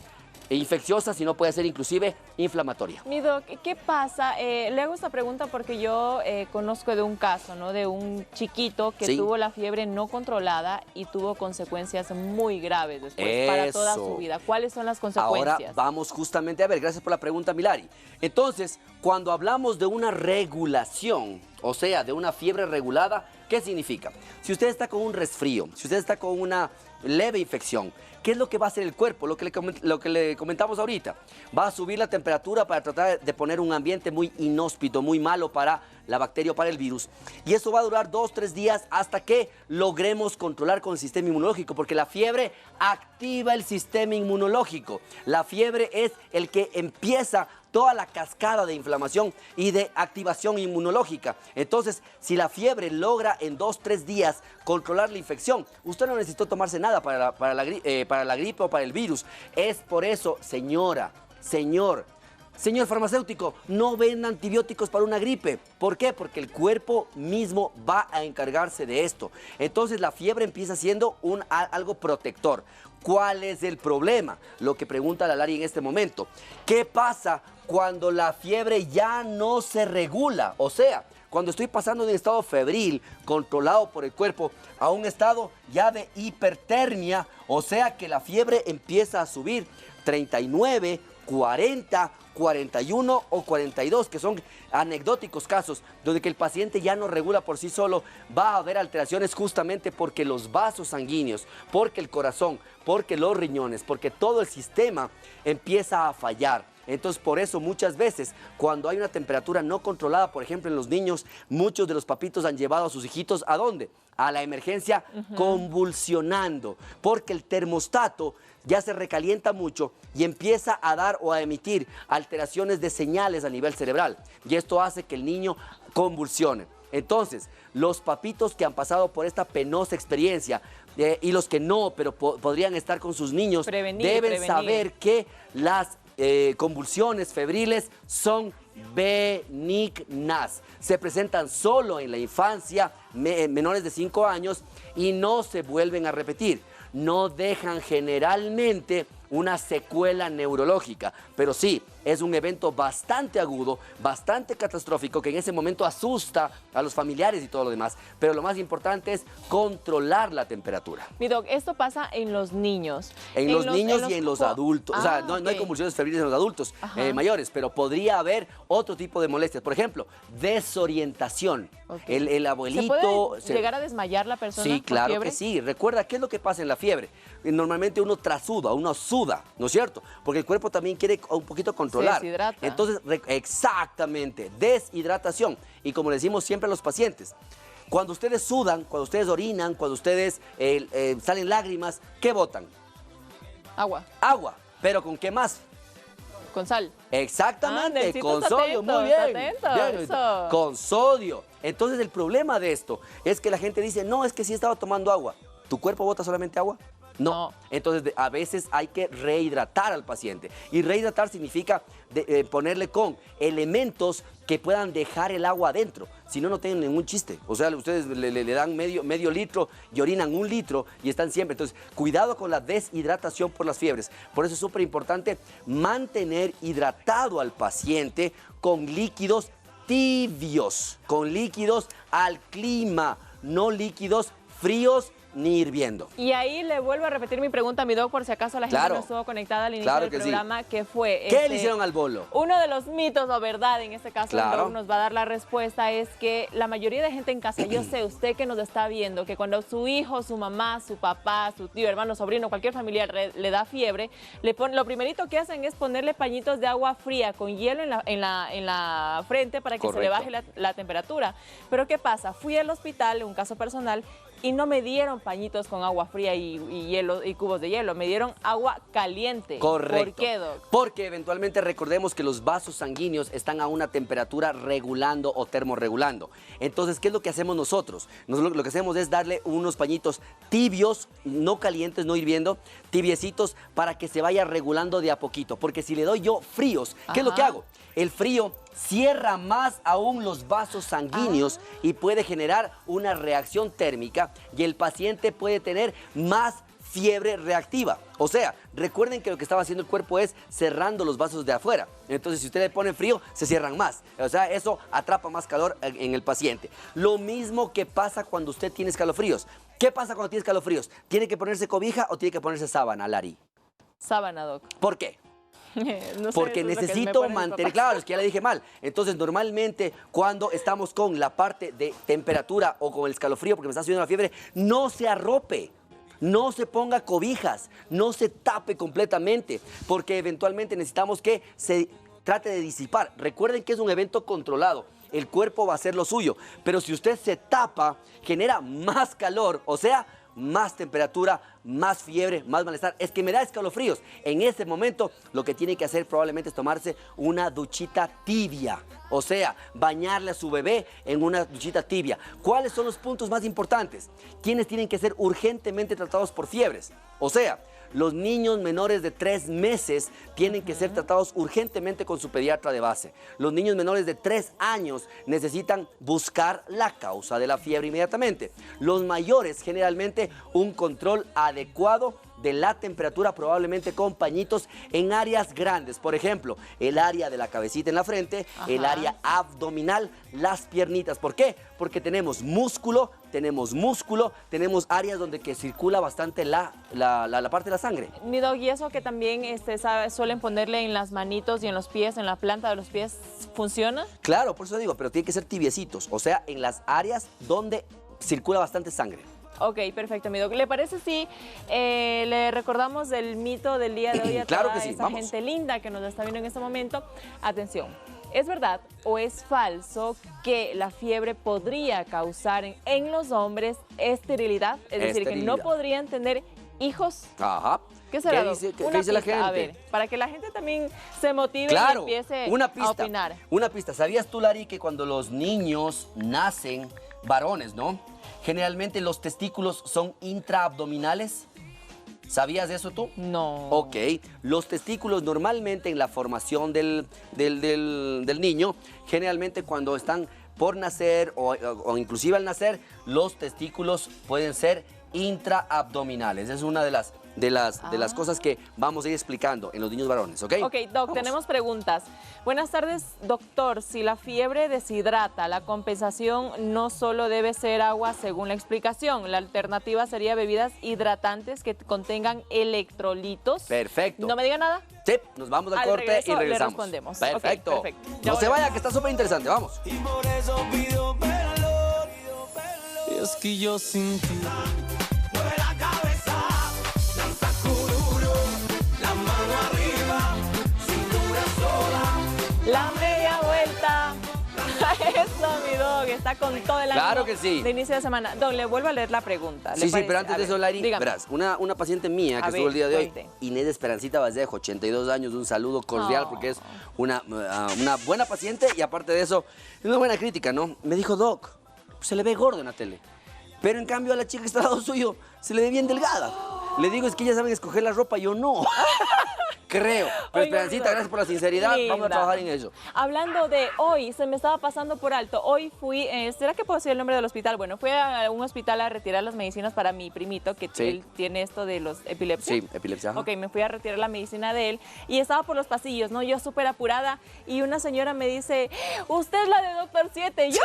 infecciosa, sino puede ser inclusive inflamatoria.
Mi doc, ¿qué pasa? Le hago esta pregunta porque yo conozco de un caso, ¿no? De un chiquito que
Sí.
tuvo la fiebre no controlada y tuvo consecuencias muy graves después para toda
Eso.
su vida. ¿Cuáles son las
Ahora
consecuencias?
vamos justamente a ver, gracias por la pregunta, Milari. Entonces, cuando hablamos de una regulación, o sea, de una fiebre regulada, ¿qué significa? Si usted está con un resfrío, si usted está con una leve infección, ¿qué es lo que va a hacer el cuerpo? Lo que le comentamos ahorita. Va a subir la temperatura para tratar de poner un ambiente muy inhóspito, muy malo para la bacteria o para el virus. Y eso va a durar 2-3 días hasta que logremos controlar con el sistema inmunológico, porque la fiebre activa el sistema inmunológico. La fiebre es el que empieza toda la cascada de inflamación y de activación inmunológica. Entonces, si la fiebre logra en 2-3 días controlar la infección, usted no necesitó tomarse nada para la gripe o para el virus. Es por eso, señora, señor, Señor farmacéutico, no venda antibióticos para una gripe. ¿Por qué? Porque el cuerpo mismo va a encargarse de esto. Entonces la fiebre empieza siendo algo protector. ¿Cuál es el problema? Lo que pregunta la Lari en este momento. ¿Qué pasa cuando la fiebre ya no se regula? O sea, cuando estoy pasando de un estado febril, controlado por el cuerpo, a un estado ya de hipertermia, o sea que la fiebre empieza a subir 39, 40, 41 o 42, que son anecdóticos casos donde que el paciente ya no regula por sí solo, va a haber alteraciones justamente porque los vasos sanguíneos, porque el corazón, porque los riñones, porque todo el sistema empieza a fallar. Entonces, por eso muchas veces, cuando hay una temperatura no controlada, por ejemplo, en los niños, muchos de los papitos han llevado a sus hijitos, ¿a dónde? A la emergencia, convulsionando, porque el termostato ya se recalienta mucho y empieza a dar o a emitir alteraciones de señales a nivel cerebral. Y esto hace que el niño convulsione. Entonces, los papitos que han pasado por esta penosa experiencia y los que no, pero podrían estar con sus niños, deben saber que las convulsiones febriles son benignas. Se presentan solo en la infancia, menores de 5 años, y no se vuelven a repetir. No dejan generalmente una secuela neurológica, pero sí, es un evento bastante agudo, bastante catastrófico, que en ese momento asusta a los familiares y todo lo demás, pero lo más importante es controlar la temperatura.
Mi doc, esto pasa en los niños.
En los niños y en los adultos, o sea, no hay convulsiones febriles en los adultos mayores, pero podría haber otro tipo de molestias, por ejemplo, desorientación. El abuelito...
¿Se puede llegar a desmayar la persona?
Sí, claro
fiebre?
que sí. Recuerda, ¿qué es lo que pasa en la fiebre? Normalmente uno trasuda, uno suda, ¿no es cierto? Porque el cuerpo también quiere un poquito controlar.
Se deshidrata.
Entonces, exactamente, deshidratación. Y como le decimos siempre a los pacientes, cuando ustedes sudan, cuando ustedes orinan, cuando ustedes salen lágrimas, ¿qué botan?
Agua.
Agua. ¿Pero con qué más?
Con sal.
Exactamente, con
está
sodio,
atento,
muy bien.
está atento,
Bien,
eso.
con sodio. Entonces el problema de esto es que la gente dice, no, es que sí estaba tomando agua. ¿Tu cuerpo bota solamente agua? No. Entonces a veces hay que rehidratar al paciente. Y rehidratar significa ponerle con elementos que puedan dejar el agua adentro. Si no, no tienen ningún chiste. O sea, ustedes le dan medio litro y orinan 1 litro y están siempre. Entonces, cuidado con la deshidratación por las fiebres. Por eso es súper importante mantener hidratado al paciente con líquidos tibios, con líquidos al clima, no líquidos fríos ni hirviendo.
Y ahí le vuelvo a repetir mi pregunta, mi doc, por si acaso la gente no estuvo conectada al inicio del programa, que fue...
¿Qué le hicieron al bolo?
Uno de los mitos o verdad, en este caso el doc nos va a dar la respuesta, es que la mayoría de gente en casa, yo sé, usted que nos está viendo, que cuando su hijo, su mamá, su papá, su tío, hermano, sobrino, cualquier familiar le da fiebre, lo primerito que hacen es ponerle pañitos de agua fría con hielo en la frente para que se le baje la temperatura. Pero ¿qué pasa? Fui al hospital, un caso personal, y no me dieron pañitos con agua fría y hielo y cubos de hielo, me dieron agua caliente.
Correcto.
¿Por qué, doc?
Porque eventualmente recordemos que los vasos sanguíneos están a una temperatura regulando o termorregulando. Entonces, ¿qué es lo que hacemos nosotros? Lo que hacemos es darle unos pañitos tibios, no calientes, no hirviendo, tibiecitos, para que se vaya regulando de a poquito. Porque si le doy yo fríos, ¿qué es lo que hago? El frío cierra más aún los vasos sanguíneos y puede generar una reacción térmica y el paciente puede tener más fiebre reactiva. O sea, recuerden que lo que estaba haciendo el cuerpo es cerrando los vasos de afuera. Entonces, si usted le pone frío, se cierran más. O sea, eso atrapa más calor en el paciente. Lo mismo que pasa cuando usted tiene escalofríos. ¿Qué pasa cuando tiene escalofríos? ¿Tiene que ponerse cobija o tiene que ponerse sábana, Lari?
Sábana, doc.
¿Por qué?
No sé,
porque necesito mantener, claro, es que ya le dije mal. Entonces, normalmente, cuando estamos con la parte de temperatura o con el escalofrío, porque me está subiendo la fiebre, no se arrope. No se ponga cobijas, no se tape completamente, porque eventualmente necesitamos que se trate de disipar. Recuerden que es un evento controlado. El cuerpo va a hacer lo suyo, pero si usted se tapa, genera más calor, o sea, más temperatura, más fiebre, más malestar. Es que me da escalofríos. En ese momento, lo que tiene que hacer probablemente es tomarse una duchita tibia. O sea, bañarle a su bebé en una duchita tibia. ¿Cuáles son los puntos más importantes? ¿Quiénes tienen que ser urgentemente tratados por fiebres? O sea, los niños menores de 3 meses tienen que ser tratados urgentemente con su pediatra de base. Los niños menores de 3 años necesitan buscar la causa de la fiebre inmediatamente. Los mayores, generalmente, un control adecuado de la temperatura, probablemente con pañitos en áreas grandes. Por ejemplo, el área de la cabecita en la frente, el área abdominal, las piernitas. ¿Por qué? Porque tenemos músculo, tenemos áreas donde que circula bastante la parte de la sangre.
Mi dog, y eso que también suelen ponerle en las manitos y en los pies, en la planta de los pies, ¿funciona?
Claro, por eso digo, pero tiene que ser tibiecitos, o sea, en las áreas donde circula bastante sangre.
Ok, perfecto, mi doc. ¿Le parece si le recordamos el mito del día de hoy a
Claro
toda
que sí,
esa
vamos.
gente linda que nos está viendo en este momento? Atención, ¿es verdad o es falso que la fiebre podría causar en los hombres esterilidad? Es decir, que no
Esterilidad.
podrían tener hijos.
Ajá.
¿Qué será, doc?
dice,
Una
qué dice la
pista,
gente?
a ver, para que la gente también se motive
Claro,
y empiece
una pista,
a opinar.
Una pista. ¿Sabías tú, Lari, que cuando los niños nacen varones, ¿no? Generalmente los testículos son intraabdominales. ¿Sabías eso tú?
No.
Ok, los testículos normalmente en la formación del niño, generalmente cuando están por nacer o inclusive al nacer, los testículos pueden ser intraabdominales. Es una de las cosas que vamos a ir explicando en los niños varones, ¿ok?
Ok, Doc,
Vamos.
tenemos preguntas. Buenas tardes, doctor. Si la fiebre deshidrata, la compensación no solo debe ser agua según la explicación. La alternativa sería bebidas hidratantes que contengan electrolitos.
Perfecto.
¿No me diga nada?
Sí, nos vamos al corte
regreso
y
le
regresamos.
respondemos.
Perfecto.
Ok, perfecto. Ya
No se
volvemos.
vaya, que está súper interesante. Vamos.
Y por eso pido perdón. Y es que yo sin ti. Mueve la cabeza, lanza cururu, la mano arriba, cintura sola.
La media vuelta. Eso, mi Doc, está con todo el ánimo.
Claro que sí.
De inicio de semana. Doc, le vuelvo a leer la pregunta. ¿le
Sí,
parece?
pero antes
A
de
ver,
eso, Lari,
dígame.
verás, una paciente mía que
A
estuvo
ver,
el día de hoy,
cuente.
Inés Esperancita Vallejo, 82 años, un saludo cordial
Oh.
porque es una buena paciente y aparte de eso, una buena crítica, ¿no? Me dijo, Doc, se le ve gordo en la tele, pero en cambio a la chica que está al lado suyo se le ve bien delgada. Le digo, es que ellas saben escoger la ropa, yo no. Creo. Pero
Oiga,
Esperancita,
Doc.
gracias por la sinceridad, vamos a
Linda.
trabajar en eso.
Hablando de hoy, se me estaba pasando por alto. Hoy fui, ¿será que puedo decir el nombre del hospital? Bueno, fui a un hospital a retirar las medicinas para mi primito, que
Sí.
él tiene esto de los epilepsia.
Sí, epilepsia. ajá.
Ok, me fui a retirar la medicina de él y estaba por los pasillos, ¿no? Yo súper apurada y una señora me dice, usted es la de Doctor 7. Y yo,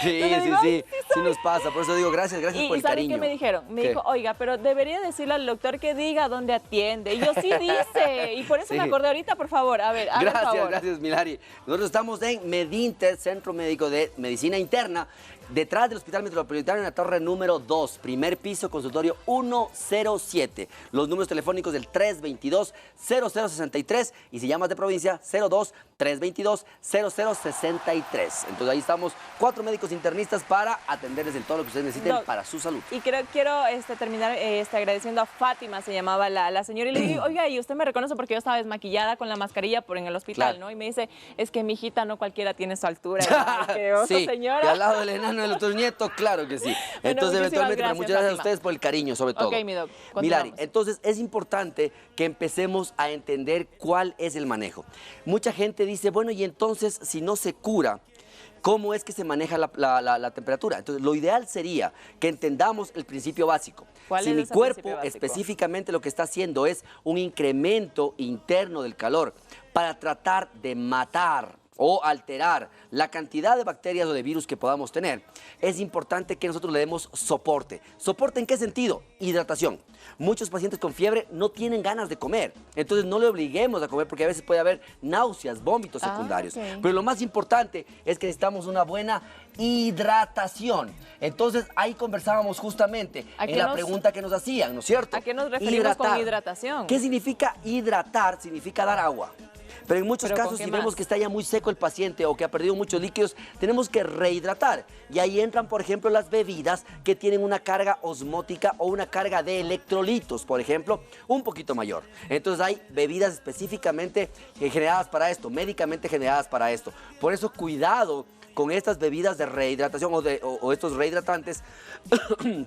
Sí,
Yo le
sí,
digo,
sí,
"Ay,
sí nos pasa. Por eso digo, gracias por
y
el
¿sabe
cariño.
qué me dijeron? Me
¿Qué?
dijo, oiga, pero debería decirle al doctor que diga dónde atiende. Y yo, sí dice. Y por eso
Sí.
me acordé ahorita, por favor. A ver, haga el
Gracias,
favor.
gracias, Milari. Nosotros estamos en Medinter, Centro Médico de Medicina Interna, detrás del Hospital Metropolitano en la torre número 2, primer piso, consultorio 107. Los números telefónicos del 322-0063 y si llamas de provincia, 02-322-0063. Entonces ahí estamos, 4 médicos internistas para atenderles en todo lo que ustedes necesiten
Doc,
para su salud.
Y quiero terminar agradeciendo a Fátima, se llamaba la señora, y le digo, oiga, y usted me reconoce porque yo estaba desmaquillada con la mascarilla en el hospital,
Claro.
¿no? Y me dice, es que mi hijita no cualquiera tiene su altura. Y yo, "Ay, qué oso,
Sí, y
señora.
al lado del enano del otro nieto, claro que sí. Entonces,
muchísimas
eventualmente, pero
gracias,
muchas gracias a
Fátima.
ustedes por el cariño, sobre todo.
Ok, mi doc,
Milari,
continuamos.
entonces es importante que empecemos a entender cuál es el manejo. Mucha gente dice, bueno, y entonces, si no se cura, ¿cómo es que se maneja la temperatura? Entonces, lo ideal sería que entendamos el principio básico.
¿Cuál
Si
es
mi
ese
cuerpo
principio básico?
específicamente lo que está haciendo es un incremento interno del calor para tratar de matar o alterar la cantidad de bacterias o de virus que podamos tener, es importante que nosotros le demos soporte. ¿Soporte en qué sentido? Hidratación. Muchos pacientes con fiebre no tienen ganas de comer, entonces no le obliguemos a comer porque a veces puede haber náuseas, vómitos secundarios.
ok.
Pero lo más importante es que necesitamos una buena hidratación. Entonces ahí conversábamos justamente
¿A
en
qué
la
nos-
pregunta que nos hacían, ¿no es cierto?
¿A qué nos referimos con hidratación?
¿Qué significa hidratar? Significa dar agua. Pero en muchos
¿Pero con
casos,
qué
si vemos
más?
que está ya muy seco el paciente o que ha perdido muchos líquidos, tenemos que rehidratar. Y ahí entran, por ejemplo, las bebidas que tienen una carga osmótica o una carga de electrolitos, por ejemplo, un poquito mayor. Entonces hay bebidas específicamente generadas para esto, médicamente generadas para esto. Por eso, cuidado con estas bebidas de rehidratación o estos rehidratantes,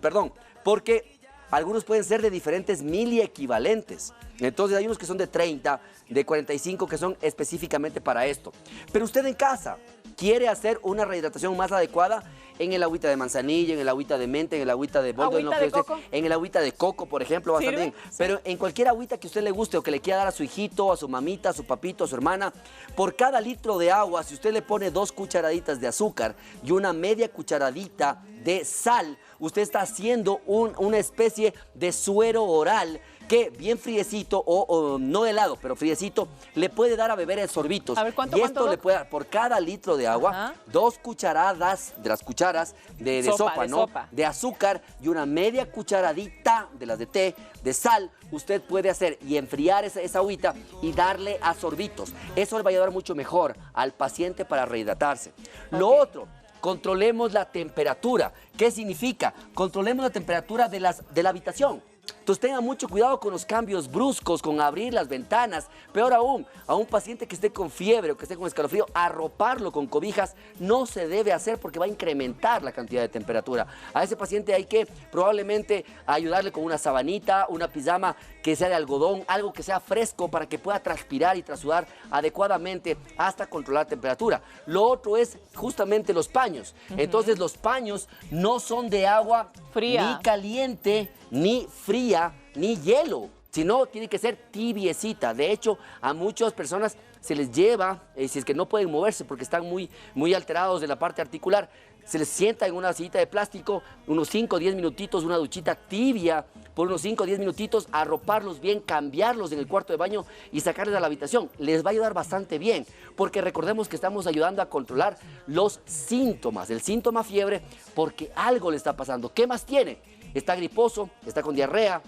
perdón, porque algunos pueden ser de diferentes miliequivalentes. Entonces hay unos que son de 30, de 45 que son específicamente para esto. Pero usted en casa quiere hacer una rehidratación más adecuada en el agüita de manzanilla, en el agüita de menta, en el agüita de boldo, en el agüita de coco, por ejemplo, va a estar bien. Sí. Pero en cualquier agüita que a usted le guste o que le quiera dar a su hijito, a su mamita, a su papito, a su hermana, por cada litro de agua, si usted le pone 2 cucharaditas de azúcar y una media cucharadita de sal, usted está haciendo una especie de suero oral que bien friecito o no helado, pero friecito, le puede dar a beber en sorbitos.
A ver, ¿cuánto?
Y esto le puede dar por cada litro de agua, 2 cucharadas de las cucharas de sopa, de azúcar y una media cucharadita de las de té, de sal. Usted puede hacer y enfriar esa agüita y darle a sorbitos. Eso le va a ayudar mucho mejor al paciente para rehidratarse. Lo otro, controlemos la temperatura. ¿Qué significa? Controlemos la temperatura de la habitación. Entonces tengan mucho cuidado con los cambios bruscos, con abrir las ventanas. Peor aún, a un paciente que esté con fiebre o que esté con escalofrío, arroparlo con cobijas no se debe hacer porque va a incrementar la cantidad de temperatura. A ese paciente hay que probablemente ayudarle con una sabanita, una pijama que sea de algodón, algo que sea fresco para que pueda transpirar y trasudar adecuadamente hasta controlar la temperatura. Lo otro es justamente los paños. Entonces los paños no son de agua fría, ni caliente, ni fría, ni hielo, sino tiene que ser tibiecita. De hecho, a muchas personas se les lleva, si es que no pueden moverse porque están muy alterados de la parte articular, se les sienta en una sillita de plástico unos 5 o 10 minutitos, una duchita tibia, por unos 5 o 10 minutitos, arroparlos bien, cambiarlos en el cuarto de baño y sacarles a la habitación. Les va a ayudar bastante bien, porque recordemos que estamos ayudando a controlar los síntomas, el síntoma fiebre, porque algo le está pasando. ¿Qué más tiene? Está griposo, está con diarrea,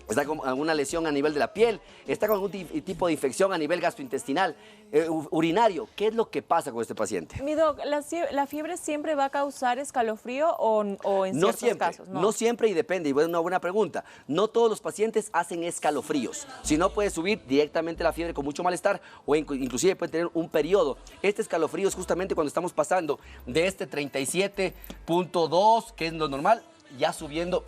está con alguna lesión a nivel de la piel, está con algún tipo de infección a nivel gastrointestinal, urinario. ¿Qué es lo que pasa con este paciente?
Mi doc, ¿la fiebre siempre va a causar escalofrío o en ciertos casos?
No siempre y depende, y es una buena pregunta. No todos los pacientes hacen escalofríos. Si no, puede subir directamente la fiebre con mucho malestar o inclusive puede tener un periodo. Este escalofrío es justamente cuando estamos pasando de este 37.2, que es lo normal, ya subiendo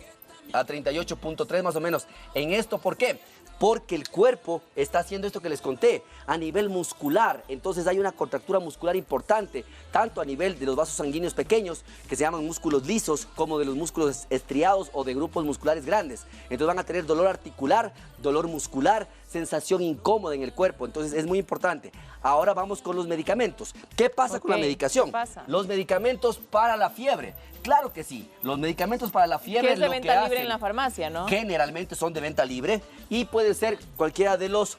a 38.3 más o menos. En esto, ¿por qué? Porque el cuerpo está haciendo esto que les conté a nivel muscular. Entonces hay una contractura muscular importante, tanto a nivel de los vasos sanguíneos pequeños, que se llaman músculos lisos, como de los músculos estriados o de grupos musculares grandes. Entonces van a tener dolor articular, dolor muscular, sensación incómoda en el cuerpo. Entonces es muy importante. Ahora vamos con los medicamentos. ¿Qué pasa con la medicación?
¿Qué pasa?
Los medicamentos para la fiebre. Claro que sí. Los medicamentos para la fiebre,
que es de venta libre en la farmacia, ¿no?
Generalmente son de venta libre y puede ser cualquiera de los,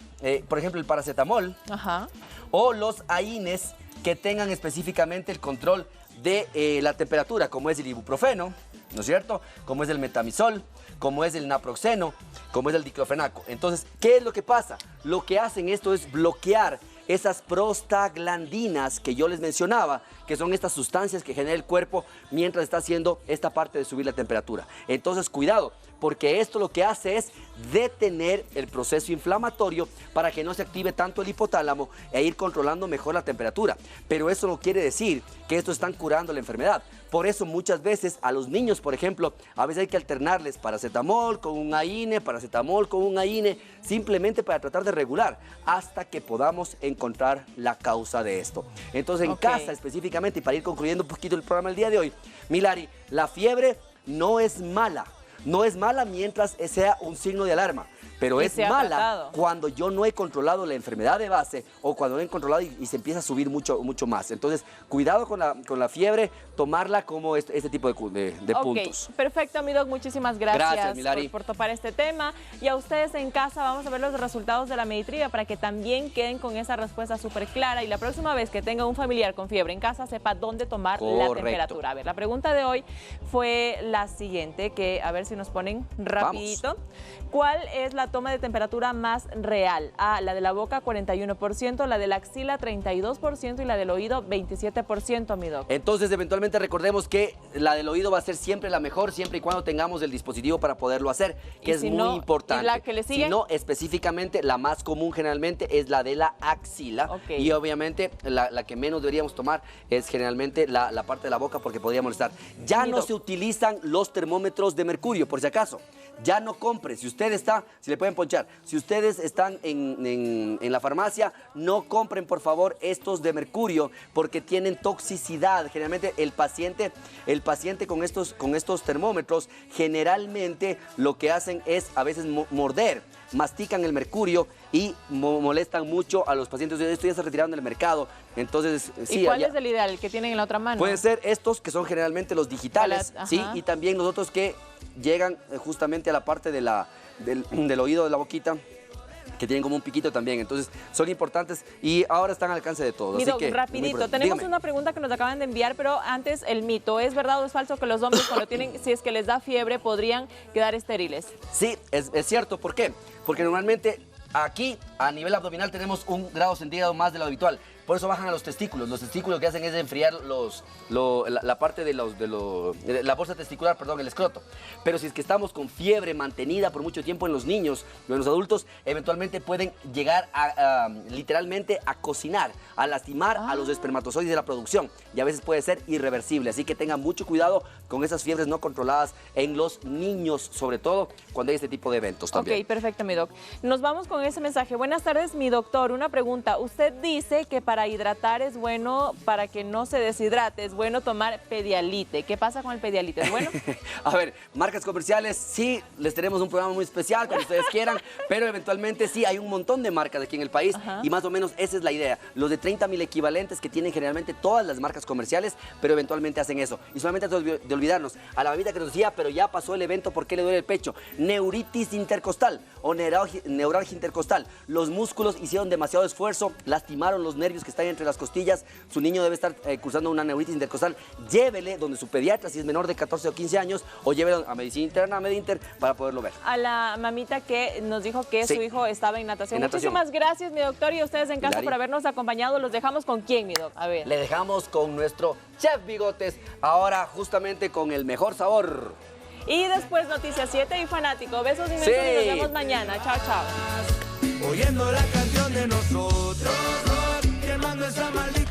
por ejemplo, el paracetamol o los AINES que tengan específicamente el control de la temperatura, como es el ibuprofeno, ¿no es cierto? Como es el metamizol, como es el naproxeno, como es el diclofenaco. Entonces, ¿qué es lo que pasa? Lo que hacen esto es bloquear esas prostaglandinas que yo les mencionaba, que son estas sustancias que genera el cuerpo mientras está haciendo esta parte de subir la temperatura. Entonces, cuidado, porque esto lo que hace es detener el proceso inflamatorio para que no se active tanto el hipotálamo e ir controlando mejor la temperatura. Pero eso no quiere decir que estos están curando la enfermedad. Por eso muchas veces a los niños, por ejemplo, a veces hay que alternarles paracetamol con un AINE, paracetamol con un AINE, simplemente para tratar de regular hasta que podamos encontrar la causa de esto. Entonces, en casa específicamente, y para ir concluyendo un poquito el programa el día de hoy, Milari, la fiebre no es mala. No es mala mientras sea un signo de alarma, pero es mala cuando yo no he controlado la enfermedad de base o cuando no he controlado y se empieza a subir mucho más. Entonces, cuidado con la fiebre, tomarla como este tipo de puntos.
Perfecto, mi doc, muchísimas gracias.
Gracias, Milari.
por topar este tema. Y a ustedes en casa vamos a ver los resultados de la Meditrivia para que también queden con esa respuesta súper clara y la próxima vez que tenga un familiar con fiebre en casa sepa dónde tomar la temperatura. A ver, la pregunta de hoy fue la siguiente, que a ver si nos ponen rapidito. Vamos. ¿Cuál es la toma de temperatura más real? A, la de la boca 41%, la de la axila 32% y la del oído 27%, mi doc.
Entonces, eventualmente recordemos que la del oído va a ser siempre la mejor, siempre y cuando tengamos el dispositivo para poderlo hacer, que es muy importante.
¿Y la que le sigue?
Si no, específicamente, la más común generalmente es la de la axila. Y obviamente la que menos deberíamos tomar es generalmente la parte de la boca porque podría molestar. Ya no se utilizan los termómetros de mercurio, por si acaso. ya no compre. Si le pueden ponchar, si ustedes están en la farmacia, no compren por favor estos de mercurio porque tienen toxicidad. Generalmente el paciente con estos termómetros generalmente lo que hacen es a veces morder, mastican el mercurio y molestan mucho a los pacientes. Esto ya se retiraron del mercado. Entonces, sí.
¿Y cuál es el ideal? ¿El que tienen en la otra mano?
Pueden ser estos que son generalmente los digitales, ¿sí? Y también los otros que llegan justamente a la parte del oído de la boquita, que tienen como un piquito también. Entonces, son importantes y ahora están al alcance de todos.
Mido, rapidito, tenemos una pregunta que nos acaban de enviar, pero antes el mito. ¿Es verdad o es falso que los hombres cuando tienen, si es que les da fiebre, podrían quedar estériles?
Sí, es cierto. ¿Por qué? Porque normalmente aquí, a nivel abdominal, tenemos 1 grado centígrado más de lo habitual. Por eso bajan a los testículos. Los testículos lo que hacen es enfriar la parte de la bolsa testicular, perdón, el escroto. Pero si es que estamos con fiebre mantenida por mucho tiempo en los niños o en los adultos, eventualmente pueden llegar literalmente a cocinar, a lastimar a los espermatozoides de la producción. Y a veces puede ser irreversible. Así que tengan mucho cuidado con esas fiebres no controladas en los niños, sobre todo cuando hay este tipo de eventos también.
Ok, perfecto, mi doc. Nos vamos con ese mensaje. Buenas tardes, mi doctor. Una pregunta. Usted dice que para hidratar es bueno, para que no se deshidrate, es bueno tomar Pedialite. ¿Qué pasa con el Pedialite? ¿Es bueno?
A ver, marcas comerciales, sí, les tenemos un programa muy especial cuando ustedes quieran, pero eventualmente sí, hay un montón de marcas aquí en el país y más o menos esa es la idea. Los de 30.000 equivalentes que tienen generalmente todas las marcas comerciales, pero eventualmente hacen eso. Y solamente antes de olvidarnos, a la mamita que nos decía, pero ya pasó el evento, ¿por qué le duele el pecho? Neuritis intercostal o neuralgia intercostal. Los músculos hicieron demasiado esfuerzo, lastimaron los nervios que están entre las costillas. Su niño debe estar cursando una neuritis intercostal. Llévele donde su pediatra, si es menor de 14 o 15 años, o llévele a medicina interna, a Medinter, para poderlo ver.
A la mamita que nos dijo que su hijo estaba en natación. Muchísimas gracias, mi doctor, y a ustedes en casa por habernos acompañado. Los dejamos con quién, mi doc. A ver.
Le dejamos con nuestro chef Bigotes, ahora justamente con el mejor sabor.
Y después Noticias 7 y Fanático. Besos inmensos y nos vemos mañana. Chao, chao.
Oyendo la canción de nosotros, quemando esa maldita.